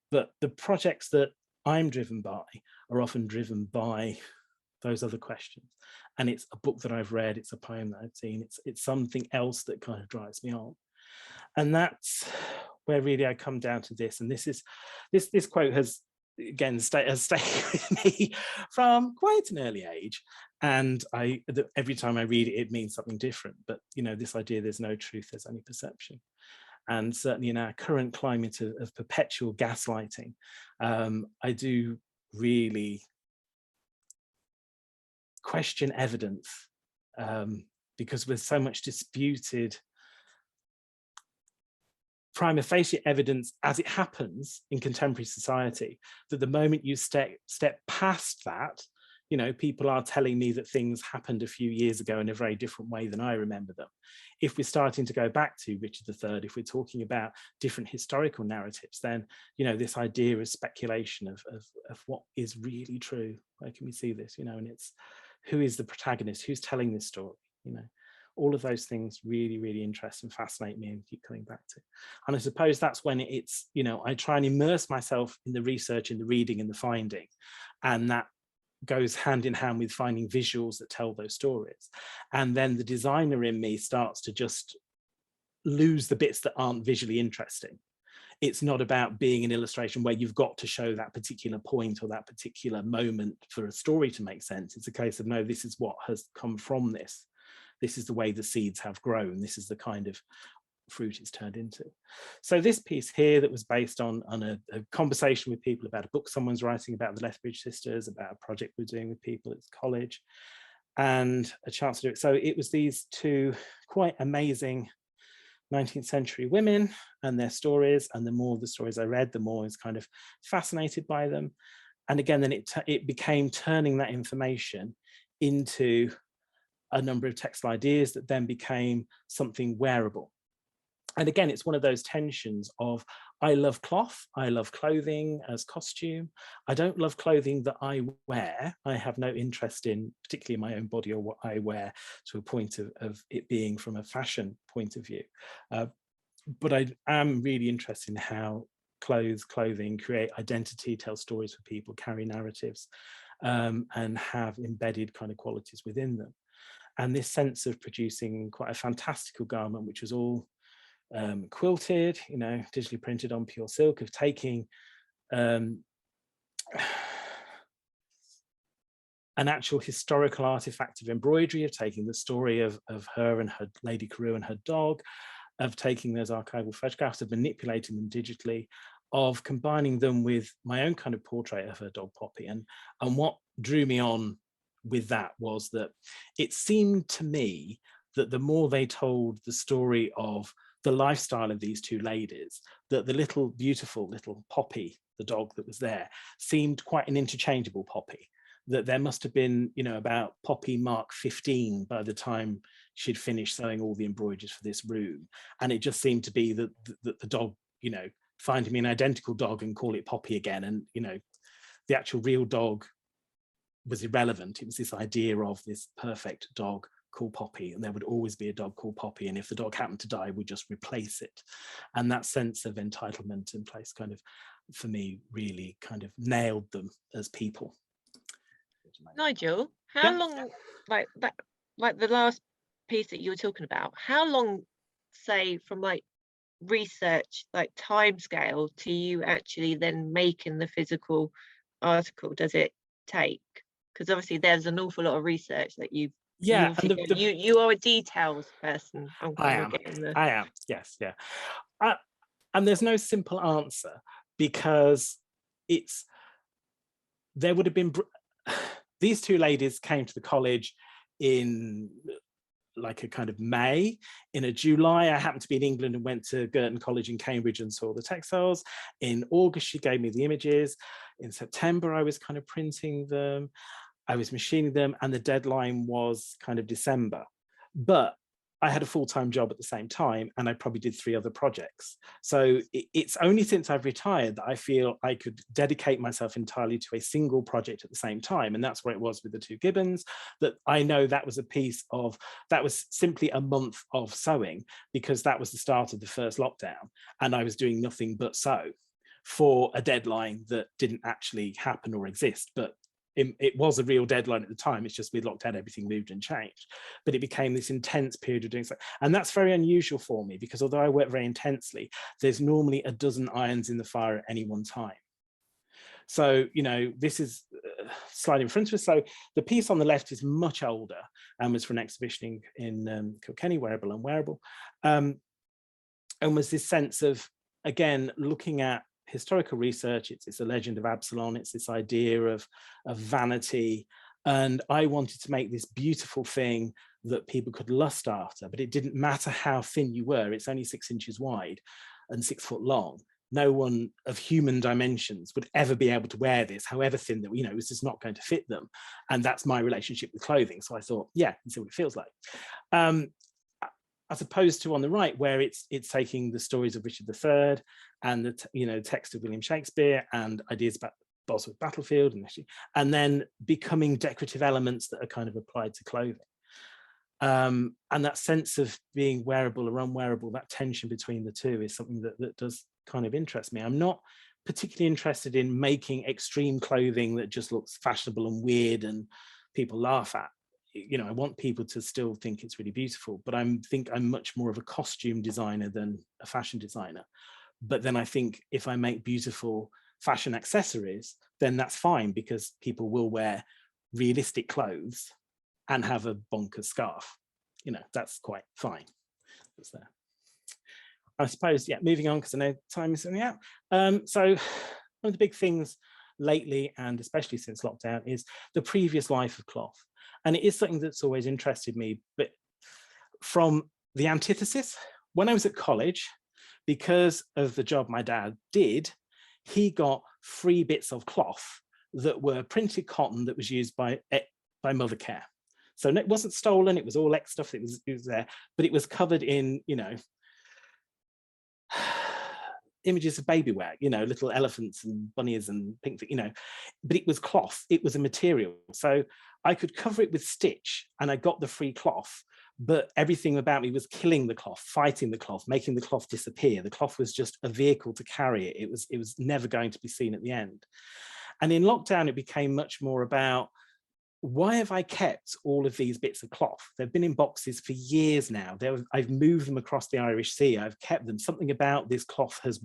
But the projects that I'm driven by are often driven by those other questions. And it's a book that I've read, it's a poem that I've seen, it's something else that kind of drives me on. And that's where really I come down to this. And this quote has again, has stayed with me from quite an early age. And every time I read it, it means something different. But, you know, this idea, there's no truth, there's only perception. And certainly in our current climate of perpetual gaslighting, I do really question evidence, because with so much disputed prima facie evidence as it happens in contemporary society, that the moment you step past that, you know, people are telling me that things happened a few years ago in a very different way than I remember them. If we're starting to go back to Richard III, if we're talking about different historical narratives, then, you know, this idea of speculation of what is really true, where can we see this, you know, and it's who is the protagonist, who's telling this story, you know. All of those things really, really interest and fascinate me and keep coming back to. And I suppose that's when it's, you know, I try and immerse myself in the research, in the reading and the finding. And that goes hand in hand with finding visuals that tell those stories. And then the designer in me starts to just lose the bits that aren't visually interesting. It's not about being an illustration where you've got to show that particular point or that particular moment for a story to make sense. It's a case of, no, this is what has come from this. This is the way the seeds have grown. This is the kind of fruit it's turned into. So this piece here that was based on a conversation with people about a book someone's writing about the Lethbridge sisters, about a project we're doing with people at college, and a chance to do it. So it was these two quite amazing 19th century women and their stories, and the more the stories I read, the more I was kind of fascinated by them. And again, then it became turning that information into a number of textile ideas that then became something wearable. And again, it's one of those tensions of, I love cloth, I love clothing as costume. I don't love clothing that I wear. I have no interest in, particularly my own body or what I wear, to a point of it being from a fashion point of view. But I am really interested in how clothing create identity, tell stories for people, carry narratives, and have embedded kind of qualities within them. And this sense of producing quite a fantastical garment, which was all quilted, you know, digitally printed on pure silk, of taking an actual historical artifact of embroidery, of taking the story of her and her Lady Carew and her dog, of taking those archival photographs, of manipulating them digitally, of combining them with my own kind of portrait of her dog Poppy. And what drew me on with that was that it seemed to me that the more they told the story of the lifestyle of these two ladies, that the little beautiful little Poppy, the dog that was there, seemed quite an interchangeable Poppy, that there must have been, you know, about Poppy Mark 15 by the time she'd finished sewing all the embroideries for this room. And it just seemed to be that the dog, you know, find me an identical dog and call it Poppy again. And, you know, the actual real dog was irrelevant. It was this idea of this perfect dog called Poppy, and there would always be a dog called Poppy, and if the dog happened to die, we'd just replace it. And that sense of entitlement in place kind of, for me, really kind of nailed them as people. Nigel, how long, like the last piece that you were talking about, how long, say, from like research, like time scale, to you actually then making the physical article does it take? Because obviously there's an awful lot of research that you are a details person. I am, yes, yeah. And there's no simple answer, because there would have been, these two ladies came to the college in like a kind of May. In a July, I happened to be in England and went to Girton College in Cambridge and saw the textiles. In August, she gave me the images. In September, I was kind of printing them. I was machining them, and the deadline was kind of December. But I had a full-time job at the same time, and I probably did 3 other projects. So it's only since I've retired that I feel I could dedicate myself entirely to a single project at the same time. And that's where it was with the 2 Gibbons, that I know that was a piece of, that was simply a month of sewing, because that was the start of the first lockdown. And I was doing nothing but sew for a deadline that didn't actually happen or exist. But it was a real deadline at the time. It's just with lockdown, everything moved and changed. But it became this intense period of doing so. And that's very unusual for me, because although I work very intensely, there's normally a dozen irons in the fire at any one time. So, you know, this is slide in front of us. So the piece on the left is much older and was for an exhibition in Kilkenny, Wearable and Wearable. And was this sense of, again, looking at historical research. It's a legend of Absalom. It's this idea of vanity. And I wanted to make this beautiful thing that people could lust after, but it didn't matter how thin you were. It's only 6 inches wide and 6 foot long. No one of human dimensions would ever be able to wear this, however thin that, you know, it was just not going to fit them. And that's my relationship with clothing. So I thought, yeah, and see what it feels like. As opposed to on the right, where it's taking the stories of Richard III and the text of William Shakespeare and ideas about Bosworth battlefield, and then becoming decorative elements that are kind of applied to clothing. And that sense of being wearable or unwearable, that tension between the two is something that does kind of interest me. I'm not particularly interested in making extreme clothing that just looks fashionable and weird and people laugh at. You know, I want people to still think it's really beautiful, but I think I'm much more of a costume designer than a fashion designer. But then I think if I make beautiful fashion accessories, then that's fine, because people will wear realistic clothes and have a bonkers scarf. You know, that's quite fine. That's there. I suppose, yeah, moving on, because I know time is running out. So one of the big things lately, and especially since lockdown, is the previous life of cloth. And it is something that's always interested me, but from the antithesis, when I was at college, because of the job my dad did, he got 3 bits of cloth that were printed cotton that was used by Mothercare. So it wasn't stolen, it was all X stuff, it was there, but it was covered in, you know, images of baby wear, you know, little elephants and bunnies and pink, you know, but it was cloth, it was a material. So I could cover it with stitch and I got the free cloth, but everything about me was killing the cloth, fighting the cloth, making the cloth disappear. The cloth was just a vehicle to carry it. It was never going to be seen at the end. And in lockdown, it became much more about, why have I kept all of these bits of cloth? They've been in boxes for years now. I've moved them across the Irish Sea. I've kept them. Something about this cloth has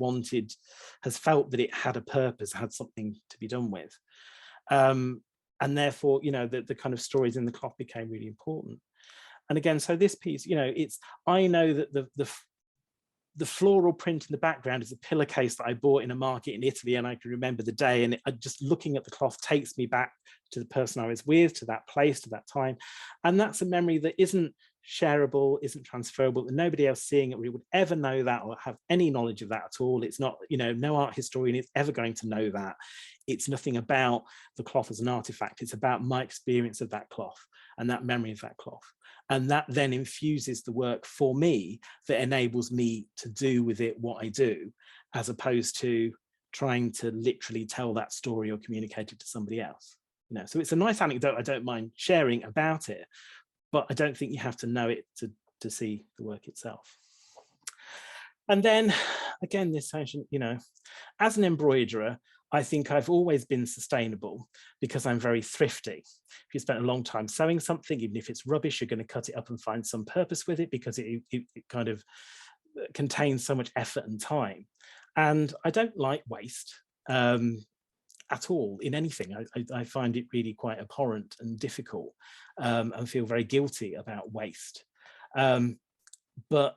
felt that it had a purpose, had something to be done with. And therefore, you know, the kind of stories in the cloth became really important. And again, so this piece, you know, I know that the floral print in the background is a pillowcase that I bought in a market in Italy, and I can remember the day, and just looking at the cloth takes me back to the person I was with, to that place, to that time. And that's a memory that isn't shareable, isn't transferable, and nobody else seeing it really would ever know that or have any knowledge of that at all. It's not, you know, no art historian is ever going to know that. It's nothing about the cloth as an artifact. It's about my experience of that cloth and that memory of that cloth. And that then infuses the work for me that enables me to do with it what I do, as opposed to trying to literally tell that story or communicate it to somebody else. You know, so it's a nice anecdote I don't mind sharing about it, but I don't think you have to know it to see the work itself. And then again, this notion, you know, as an embroiderer, I think I've always been sustainable because I'm very thrifty. If you spent a long time sewing something, even if it's rubbish, you're going to cut it up and find some purpose with it, because it kind of contains so much effort and time. And I don't like waste at all in anything. I find it really quite abhorrent and difficult, and feel very guilty about waste. But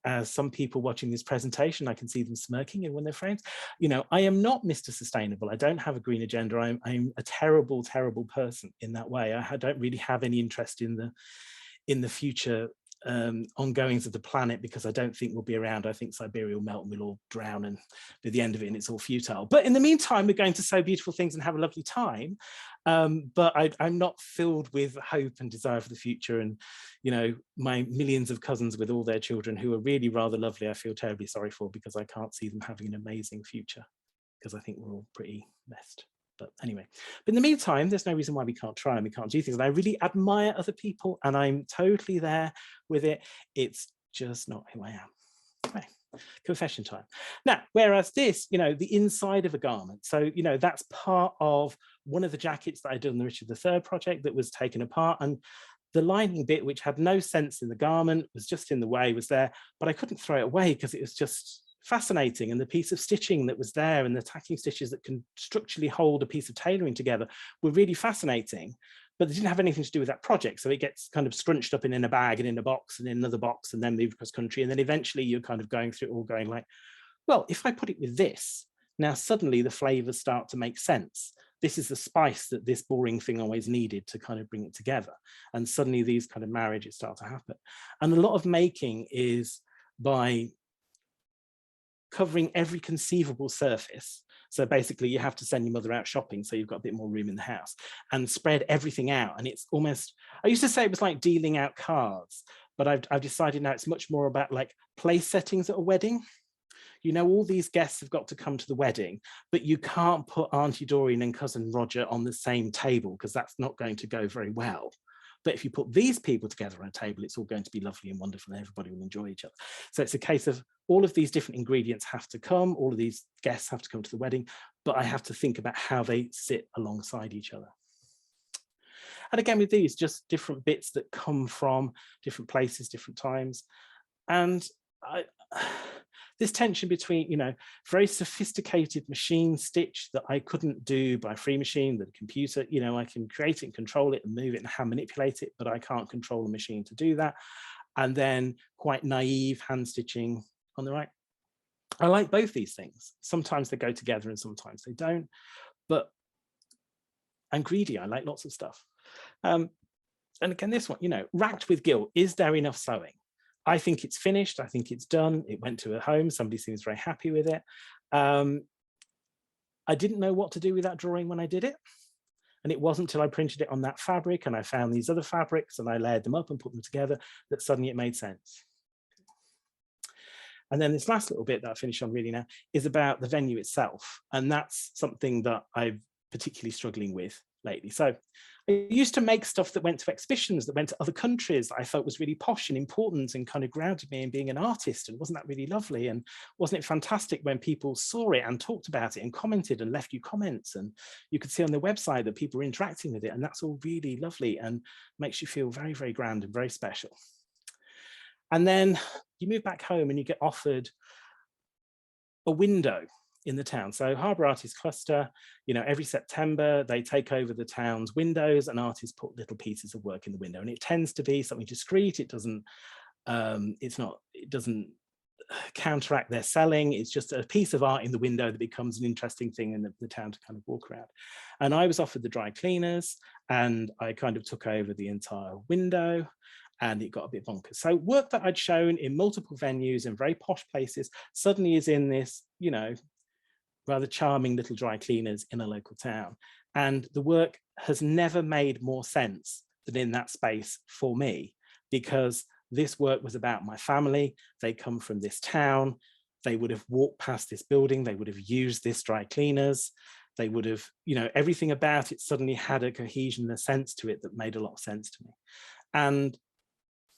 as some people watching this presentation, I can see them smirking and when they're frames. You know, I am not Mr. Sustainable. I don't have a green agenda. I'm a terrible, terrible person in that way. I don't really have any interest in the future ongoings of the planet, because I don't think we'll be around. I think Siberia will melt and we'll all drown, and at the end of it, and it's all futile. But in the meantime, we're going to sew beautiful things and have a lovely time. But I'm not filled with hope and desire for the future. And, you know, my millions of cousins with all their children who are really rather lovely, I feel terribly sorry for, because I can't see them having an amazing future, because I think we're all pretty messed. But anyway, but in the meantime, there's no reason why we can't try and we can't do things. And I really admire other people, and I'm totally there with it. It's just not who I am. Anyway, confession time. Now, whereas this, you know, the inside of a garment. So, you know, that's part of one of the jackets that I did on the Richard III project that was taken apart. And the lining bit, which had no sense in the garment, was just in the way, was there, but I couldn't throw it away because it was just fascinating, and the piece of stitching that was there and the tacking stitches that can structurally hold a piece of tailoring together were really fascinating, but they didn't have anything to do with that project. So it gets kind of scrunched up in a bag and in a box and in another box and then moved across country. And then eventually you're kind of going through it all going like, well, if I put it with this, now suddenly the flavors start to make sense. This is the spice that this boring thing always needed to kind of bring it together. And suddenly these kind of marriages start to happen. And a lot of making is by covering every conceivable surface. So basically you have to send your mother out shopping so you've got a bit more room in the house, and spread everything out. And it's almost, I used to say it was like dealing out cards, but I've decided now it's much more about like place settings at a wedding. You know, all these guests have got to come to the wedding, but you can't put Auntie Doreen and Cousin Roger on the same table because that's not going to go very well. But if you put these people together on a table, it's all going to be lovely and wonderful and everybody will enjoy each other. So it's a case of all of these different ingredients have to come, all of these guests have to come to the wedding, but I have to think about how they sit alongside each other. And again, with these, just different bits that come from different places, different times. And this tension between, you know, very sophisticated machine stitch that I couldn't do by free machine, the computer, you know, I can create it and control it and move it and hand manipulate it, but I can't control the machine to do that. And then quite naive hand stitching on the right. I like both these things. Sometimes they go together and sometimes they don't, but I'm greedy. I like lots of stuff. And again, this one, you know, racked with guilt. Is there enough sewing? I think it's finished. I think it's done. It went to a home. Somebody seems very happy with it. I didn't know what to do with that drawing when I did it. And it wasn't until I printed it on that fabric and I found these other fabrics and I layered them up and put them together that suddenly it made sense. And then this last little bit that I finish on really now is about the venue itself. And that's something that I'm particularly struggling with lately. So I used to make stuff that went to exhibitions, that went to other countries that I felt was really posh and important and kind of grounded me in being an artist. And wasn't that really lovely? And wasn't it fantastic when people saw it and talked about it and commented and left you comments? And you could see on their website that people were interacting with it. And that's all really lovely and makes you feel very, very grand and very special. And then you move back home and you get offered a window in the town. So Harbour Artists Cluster, you know, every September they take over the town's windows and artists put little pieces of work in the window, and it tends to be something discreet. It doesn't counteract their selling. It's just a piece of art in the window that becomes an interesting thing in the town to kind of walk around. And I was offered the dry cleaners and I kind of took over the entire window, and it got a bit bonkers. So work that I'd shown in multiple venues in very posh places suddenly is in this, you know, rather charming little dry cleaners in a local town. And the work has never made more sense than in that space for me, because this work was about my family. They come from this town. They would have walked past this building. They would have used this dry cleaners. They would have, you know, everything about it suddenly had a cohesion and a sense to it that made a lot of sense to me. And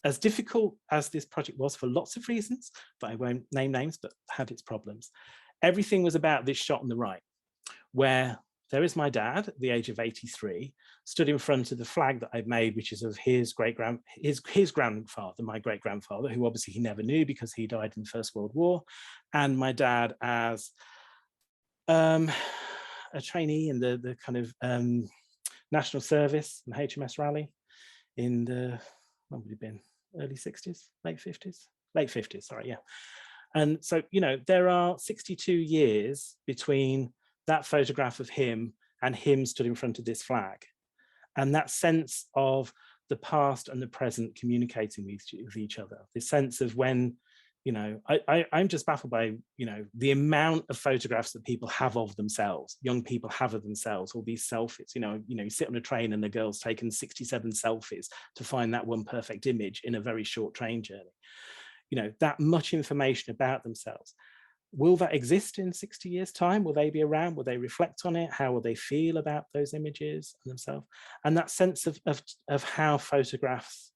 as difficult as this project was for lots of reasons, that I won't name names, but had its problems, everything was about this shot on the right, where there is my dad at the age of 83, stood in front of the flag that I've made, which is of his grandfather, my great-grandfather, who obviously he never knew because he died in the First World War, and my dad as a trainee in the kind of national service and HMS Raleigh in the, what would it have been, early 60s, late 50s, sorry, yeah. And so, you know, there are 62 years between that photograph of him and him stood in front of this flag. And that sense of the past and the present communicating with each other, the sense of when, you know, I'm just baffled by, you know, the amount of photographs that people have of themselves, young people have of themselves, all these selfies, you sit on a train and the girl's taken 67 selfies to find that one perfect image in a very short train journey. You know, that much information about themselves. Will that exist in 60 years' time? Will they be around? Will they reflect on it? How will they feel about those images and themselves? And that sense of how photographs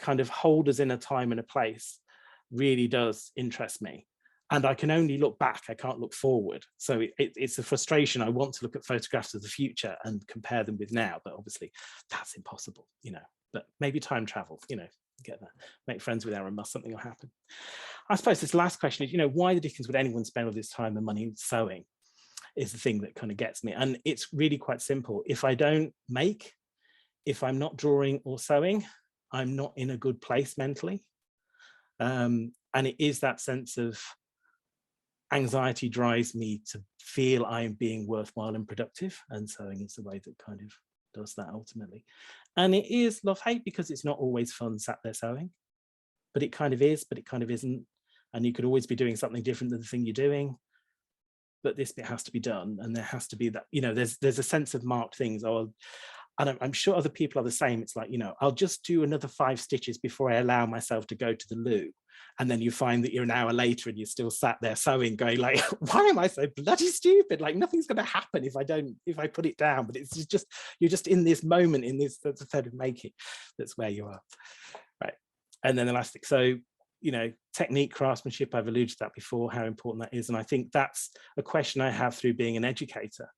kind of hold us in a time and a place really does interest me. And I can only look back, I can't look forward. So it's a frustration. I want to look at photographs of the future and compare them with now, but obviously that's impossible, you know, but maybe time travel, you know, get that. Make friends with Aaron Musk, something will happen. I suppose this last question is, you know, why the dickens would anyone spend all this time and money sewing is the thing that kind of gets me. And it's really quite simple. If I don't make, if I'm not drawing or sewing, I'm not in a good place mentally. And it is that sense of anxiety drives me to feel I'm being worthwhile and productive, and sewing is the way that kind of does that ultimately. And it is love-hate, because it's not always fun sat there sewing, but it kind of is, but it kind of isn't. And you could always be doing something different than the thing you're doing, but this bit has to be done. And there has to be that, you know, there's a sense of marked things. And I'm sure other people are the same. It's like, you know, I'll just do another 5 stitches before I allow myself to go to the loo. And then you find that you're an hour later and you're still sat there sewing, going like, why am I so bloody stupid? Like, nothing's going to happen if I put it down. But it's just, you're just in this moment, in this third of making. That's where you are. Right. And then the last thing. So, you know, technique, craftsmanship, I've alluded to that before, how important that is. And I think that's a question I have through being an educator,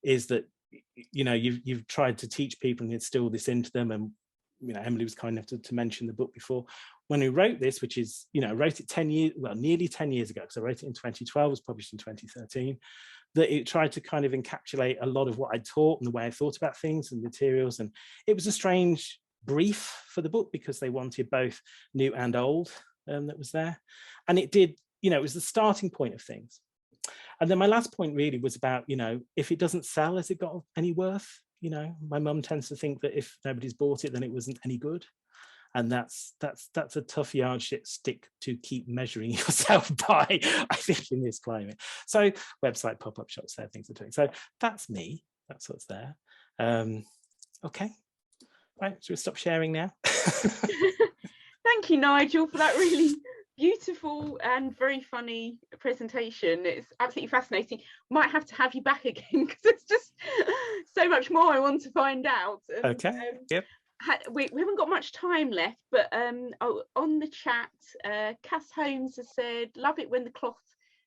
is that, you know, you've tried to teach people and instill this into them. And, you know, Emily was kind enough to mention the book before. When we wrote this, which is, you know, wrote it 10 years, well, nearly 10 years ago, because I wrote it in 2012, was published in 2013, that it tried to kind of encapsulate a lot of what I taught and the way I thought about things and materials. And it was a strange brief for the book, because they wanted both new and old that was there. And it did, you know, it was the starting point of things. And then my last point really was about, you know, if it doesn't sell, has it got any worth? You know, my mum tends to think that if nobody's bought it, then it wasn't any good. And that's a tough yardstick to keep measuring yourself by, I think, in this climate. So website, pop-up shops, there, things are doing. So that's me, that's what's there. Okay, right, should we stop sharing now? Thank you, Nigel, for that really beautiful and very funny presentation. It's absolutely fascinating. Might have to have you back again, because there's just so much more I want to find out. And, okay, yep. We haven't got much time left, but on the chat, Cass Holmes has said, love it when the cloth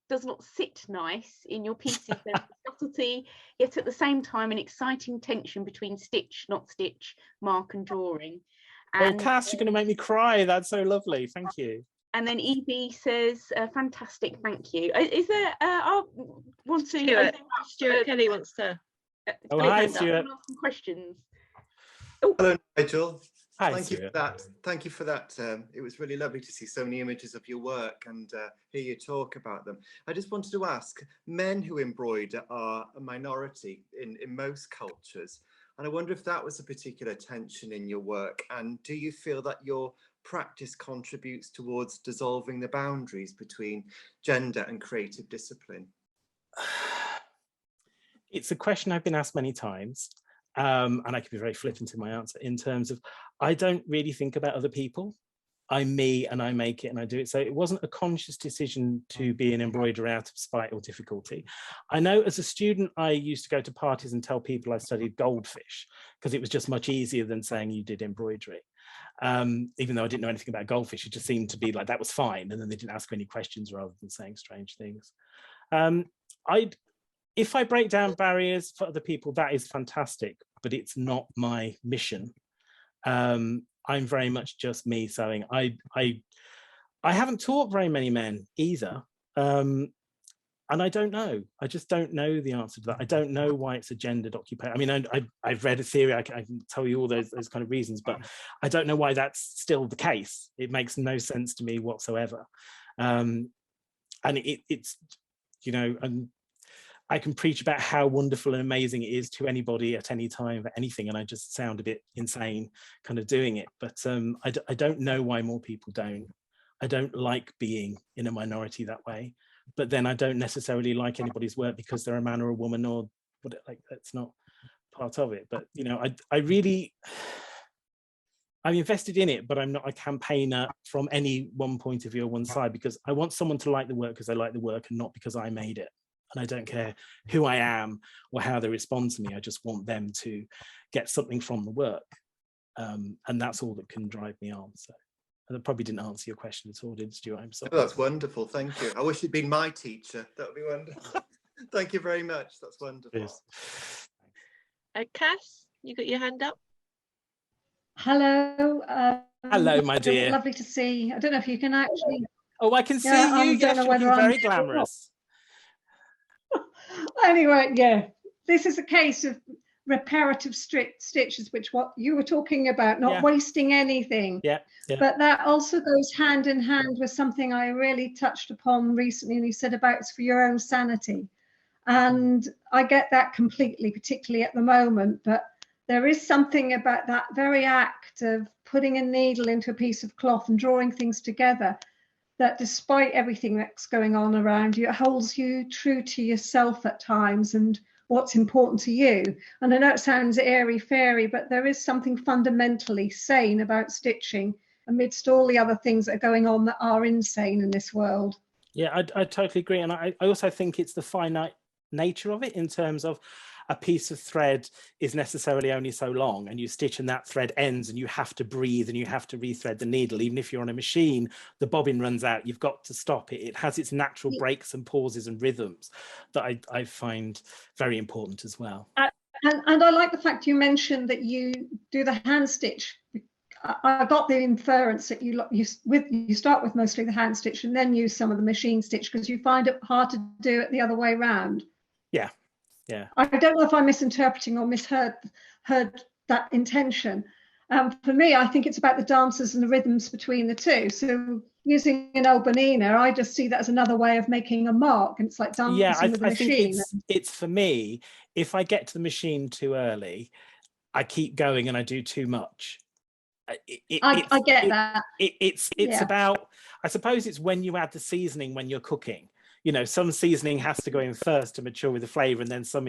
does not sit nice in your pieces. There's subtlety, yet at the same time an exciting tension between stitch, not stitch, mark and drawing. And, Cass, you're going to make me cry. That's so lovely. Thank you. And then Evie says, fantastic, thank you. Is there, I want to... Stuart Kelly wants to... hi, Stuart. Ask some questions. Oh. Hello, Nigel. Hi, thank Stuart. you for that. Thank you for that. It was really lovely to see so many images of your work and hear you talk about them. I just wanted to ask, men who embroider are a minority in most cultures. And I wonder if that was a particular tension in your work. And do you feel that your practice contributes towards dissolving the boundaries between gender and creative discipline? It's a question I've been asked many times. And I can be very flippant in my answer, in terms of, I don't really think about other people. I'm me and I make it and I do it. So it wasn't a conscious decision to be an embroiderer out of spite or difficulty. I know as a student, I used to go to parties and tell people I studied goldfish, because it was just much easier than saying you did embroidery. Even though I didn't know anything about goldfish, it just seemed to be like that was fine. And then they didn't ask any questions rather than saying strange things. If I break down barriers for other people, that is fantastic, but it's not my mission. I'm very much just me sewing. I haven't taught very many men either. And I don't know. I just don't know the answer to that. I don't know why it's a gendered occupation. I mean, I've read a theory. I can tell you all those kind of reasons, but I don't know why that's still the case. It makes no sense to me whatsoever. And it's, you know, and I can preach about how wonderful and amazing it is to anybody at any time for anything, and I just sound a bit insane kind of doing it. But I don't know why more people don't. I don't like being in a minority that way, but then I don't necessarily like anybody's work because they're a man or a woman, or what, like, that's not part of it. But you know, I'm invested in it, but I'm not a campaigner from any one point of view or one side, because I want someone to like the work because they like the work and not because I made it. And I don't care who I am or how they respond to me. I just want them to get something from the work. And that's all that can drive me on. So I probably didn't answer your question at all, did Stuart? I'm sorry. Oh, that's wonderful. Thank you. I wish you'd been my teacher. That would be wonderful. Thank you very much. That's wonderful. Yes. Cass, you got your hand up? Hello. Hello, my dear. Lovely to see. I don't know if you can actually. Oh, I can see Yeah, you. I don't Yes, know you're looking whether very I'm- glamorous. Anyway, yeah, this is a case of reparative stitches, which what you were talking about, not Yeah. wasting anything. Yeah, yeah. But that also goes hand in hand with something I really touched upon recently, and you said about it's for your own sanity. And I get that completely, particularly at the moment. But there is something about that very act of putting a needle into a piece of cloth and drawing things together, that despite everything that's going on around you, it holds you true to yourself at times and what's important to you. And I know it sounds airy-fairy, but there is something fundamentally sane about stitching amidst all the other things that are going on that are insane in this world. Yeah, I totally agree. And I also think it's the finite nature of it, in terms of a piece of thread is necessarily only so long, and you stitch and that thread ends and you have to breathe and you have to rethread the needle. Even if you're on a machine, the bobbin runs out, you've got to stop it. It has its natural breaks and pauses and rhythms that I find very important as well. And I like the fact you mentioned that you do the hand stitch. I got the inference that you start with mostly the hand stitch and then use some of the machine stitch because you find it hard to do it the other way around. Yeah, yeah. I don't know if I'm misinterpreting or misheard that intention. For me, I think it's about the dances and the rhythms between the two. So using an Albanina, I just see that as another way of making a mark, and it's like dancing with the machine. I think it's for me, if I get to the machine too early, I keep going and I do too much. I get that. It's about, I suppose it's when you add the seasoning when you're cooking. You know, some seasoning has to go in first to mature with the flavour, and then some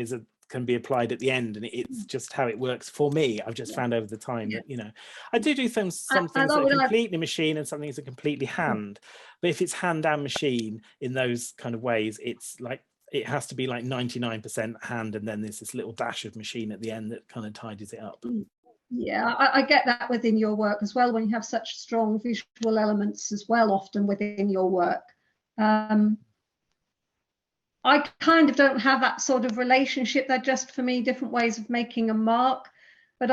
can be applied at the end, and it's just how it works for me. I've just found over the time that, you know, I do some things that are completely machine and some things are completely hand. But if it's hand and machine in those kind of ways, it's like, it has to be like 99% hand, and then there's this little dash of machine at the end that kind of tidies it up. Yeah, I get that within your work as well, when you have such strong visual elements as well, often within your work. I kind of don't have that sort of relationship. They're just, for me, different ways of making a mark. But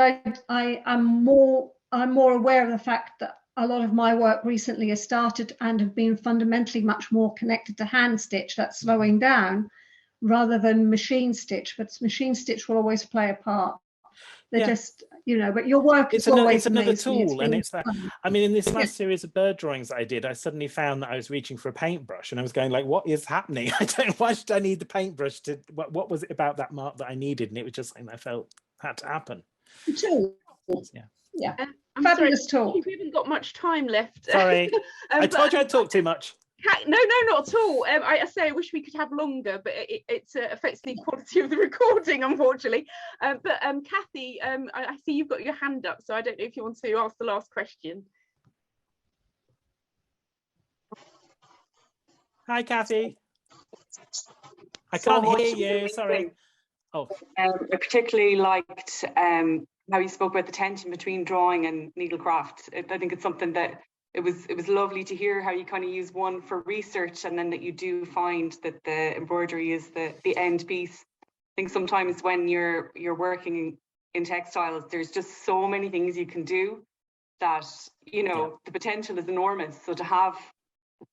I'm more aware of the fact that a lot of my work recently has started and have been fundamentally much more connected to hand stitch, that's slowing down, rather than machine stitch. But machine stitch will always play a part. They're just, you know, but your work is always another amazing. tool, and it's that. I mean, in this last series of bird drawings that I did, I suddenly found that I was reaching for a paintbrush, and I was going like, "What is happening? Why should I need the paintbrush to? What was it about that mark that I needed?" And it was just something I felt had to happen. Yeah. I'm Fabulous sorry, talk. we haven't got much time left. Sorry, I told you I talked too much. No, not at all. I say I wish we could have longer, but it affects the quality of the recording, unfortunately. But Kathy, I see you've got your hand up, so I don't know if you want to ask the last question. Hi, Kathy. I can't hear you. Sorry. Oh. I particularly liked how you spoke about the tension between drawing and needlecraft. I think it's something that it was lovely to hear how you kind of use one for research, and then that you do find that the embroidery is the end piece. I think sometimes when you're working in textiles, there's just so many things you can do that, you know, the potential is enormous. So to have,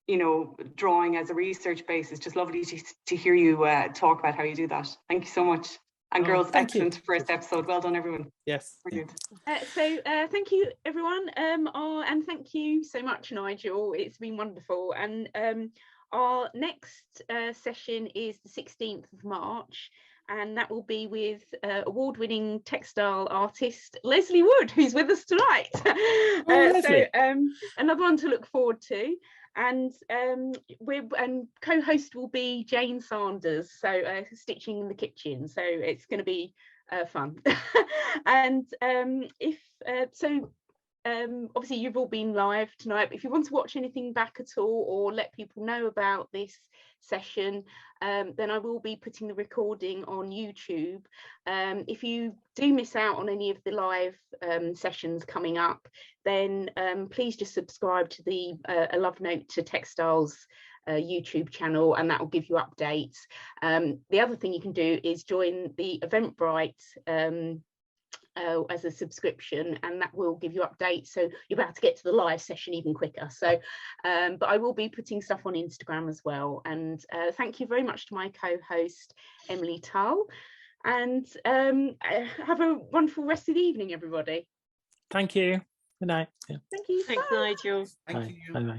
you know, drawing as a research base is just lovely to hear you talk about how you do that. Thank you so much. And girls, excellent first episode. Well done, everyone. Yes. Brilliant. So thank you, everyone. And thank you so much, Nigel. It's been wonderful. And our next session is the 16th of March. And that will be with award-winning textile artist Leslie Wood, who's with us tonight. So another one to look forward to. And co-host will be Jane Sanders, so Stitching in the Kitchen. So it's going to be fun. And obviously you've all been live tonight, but if you want to watch anything back at all or let people know about this session, then I will be putting the recording on YouTube. If you do miss out on any of the live sessions coming up, then please just subscribe to the A Love Note to Textiles YouTube channel, and that will give you updates. The other thing you can do is join the Eventbrite as a subscription, and that will give you updates, so you'll be able to get to the live session even quicker. So but I will be putting stuff on Instagram as well. And thank you very much to my co-host Emily Tull, and have a wonderful rest of the evening, everybody. Thank you. Good night. Yeah. Thank you. Thanks, Bye. Nigel. Thank Bye. you. Bye.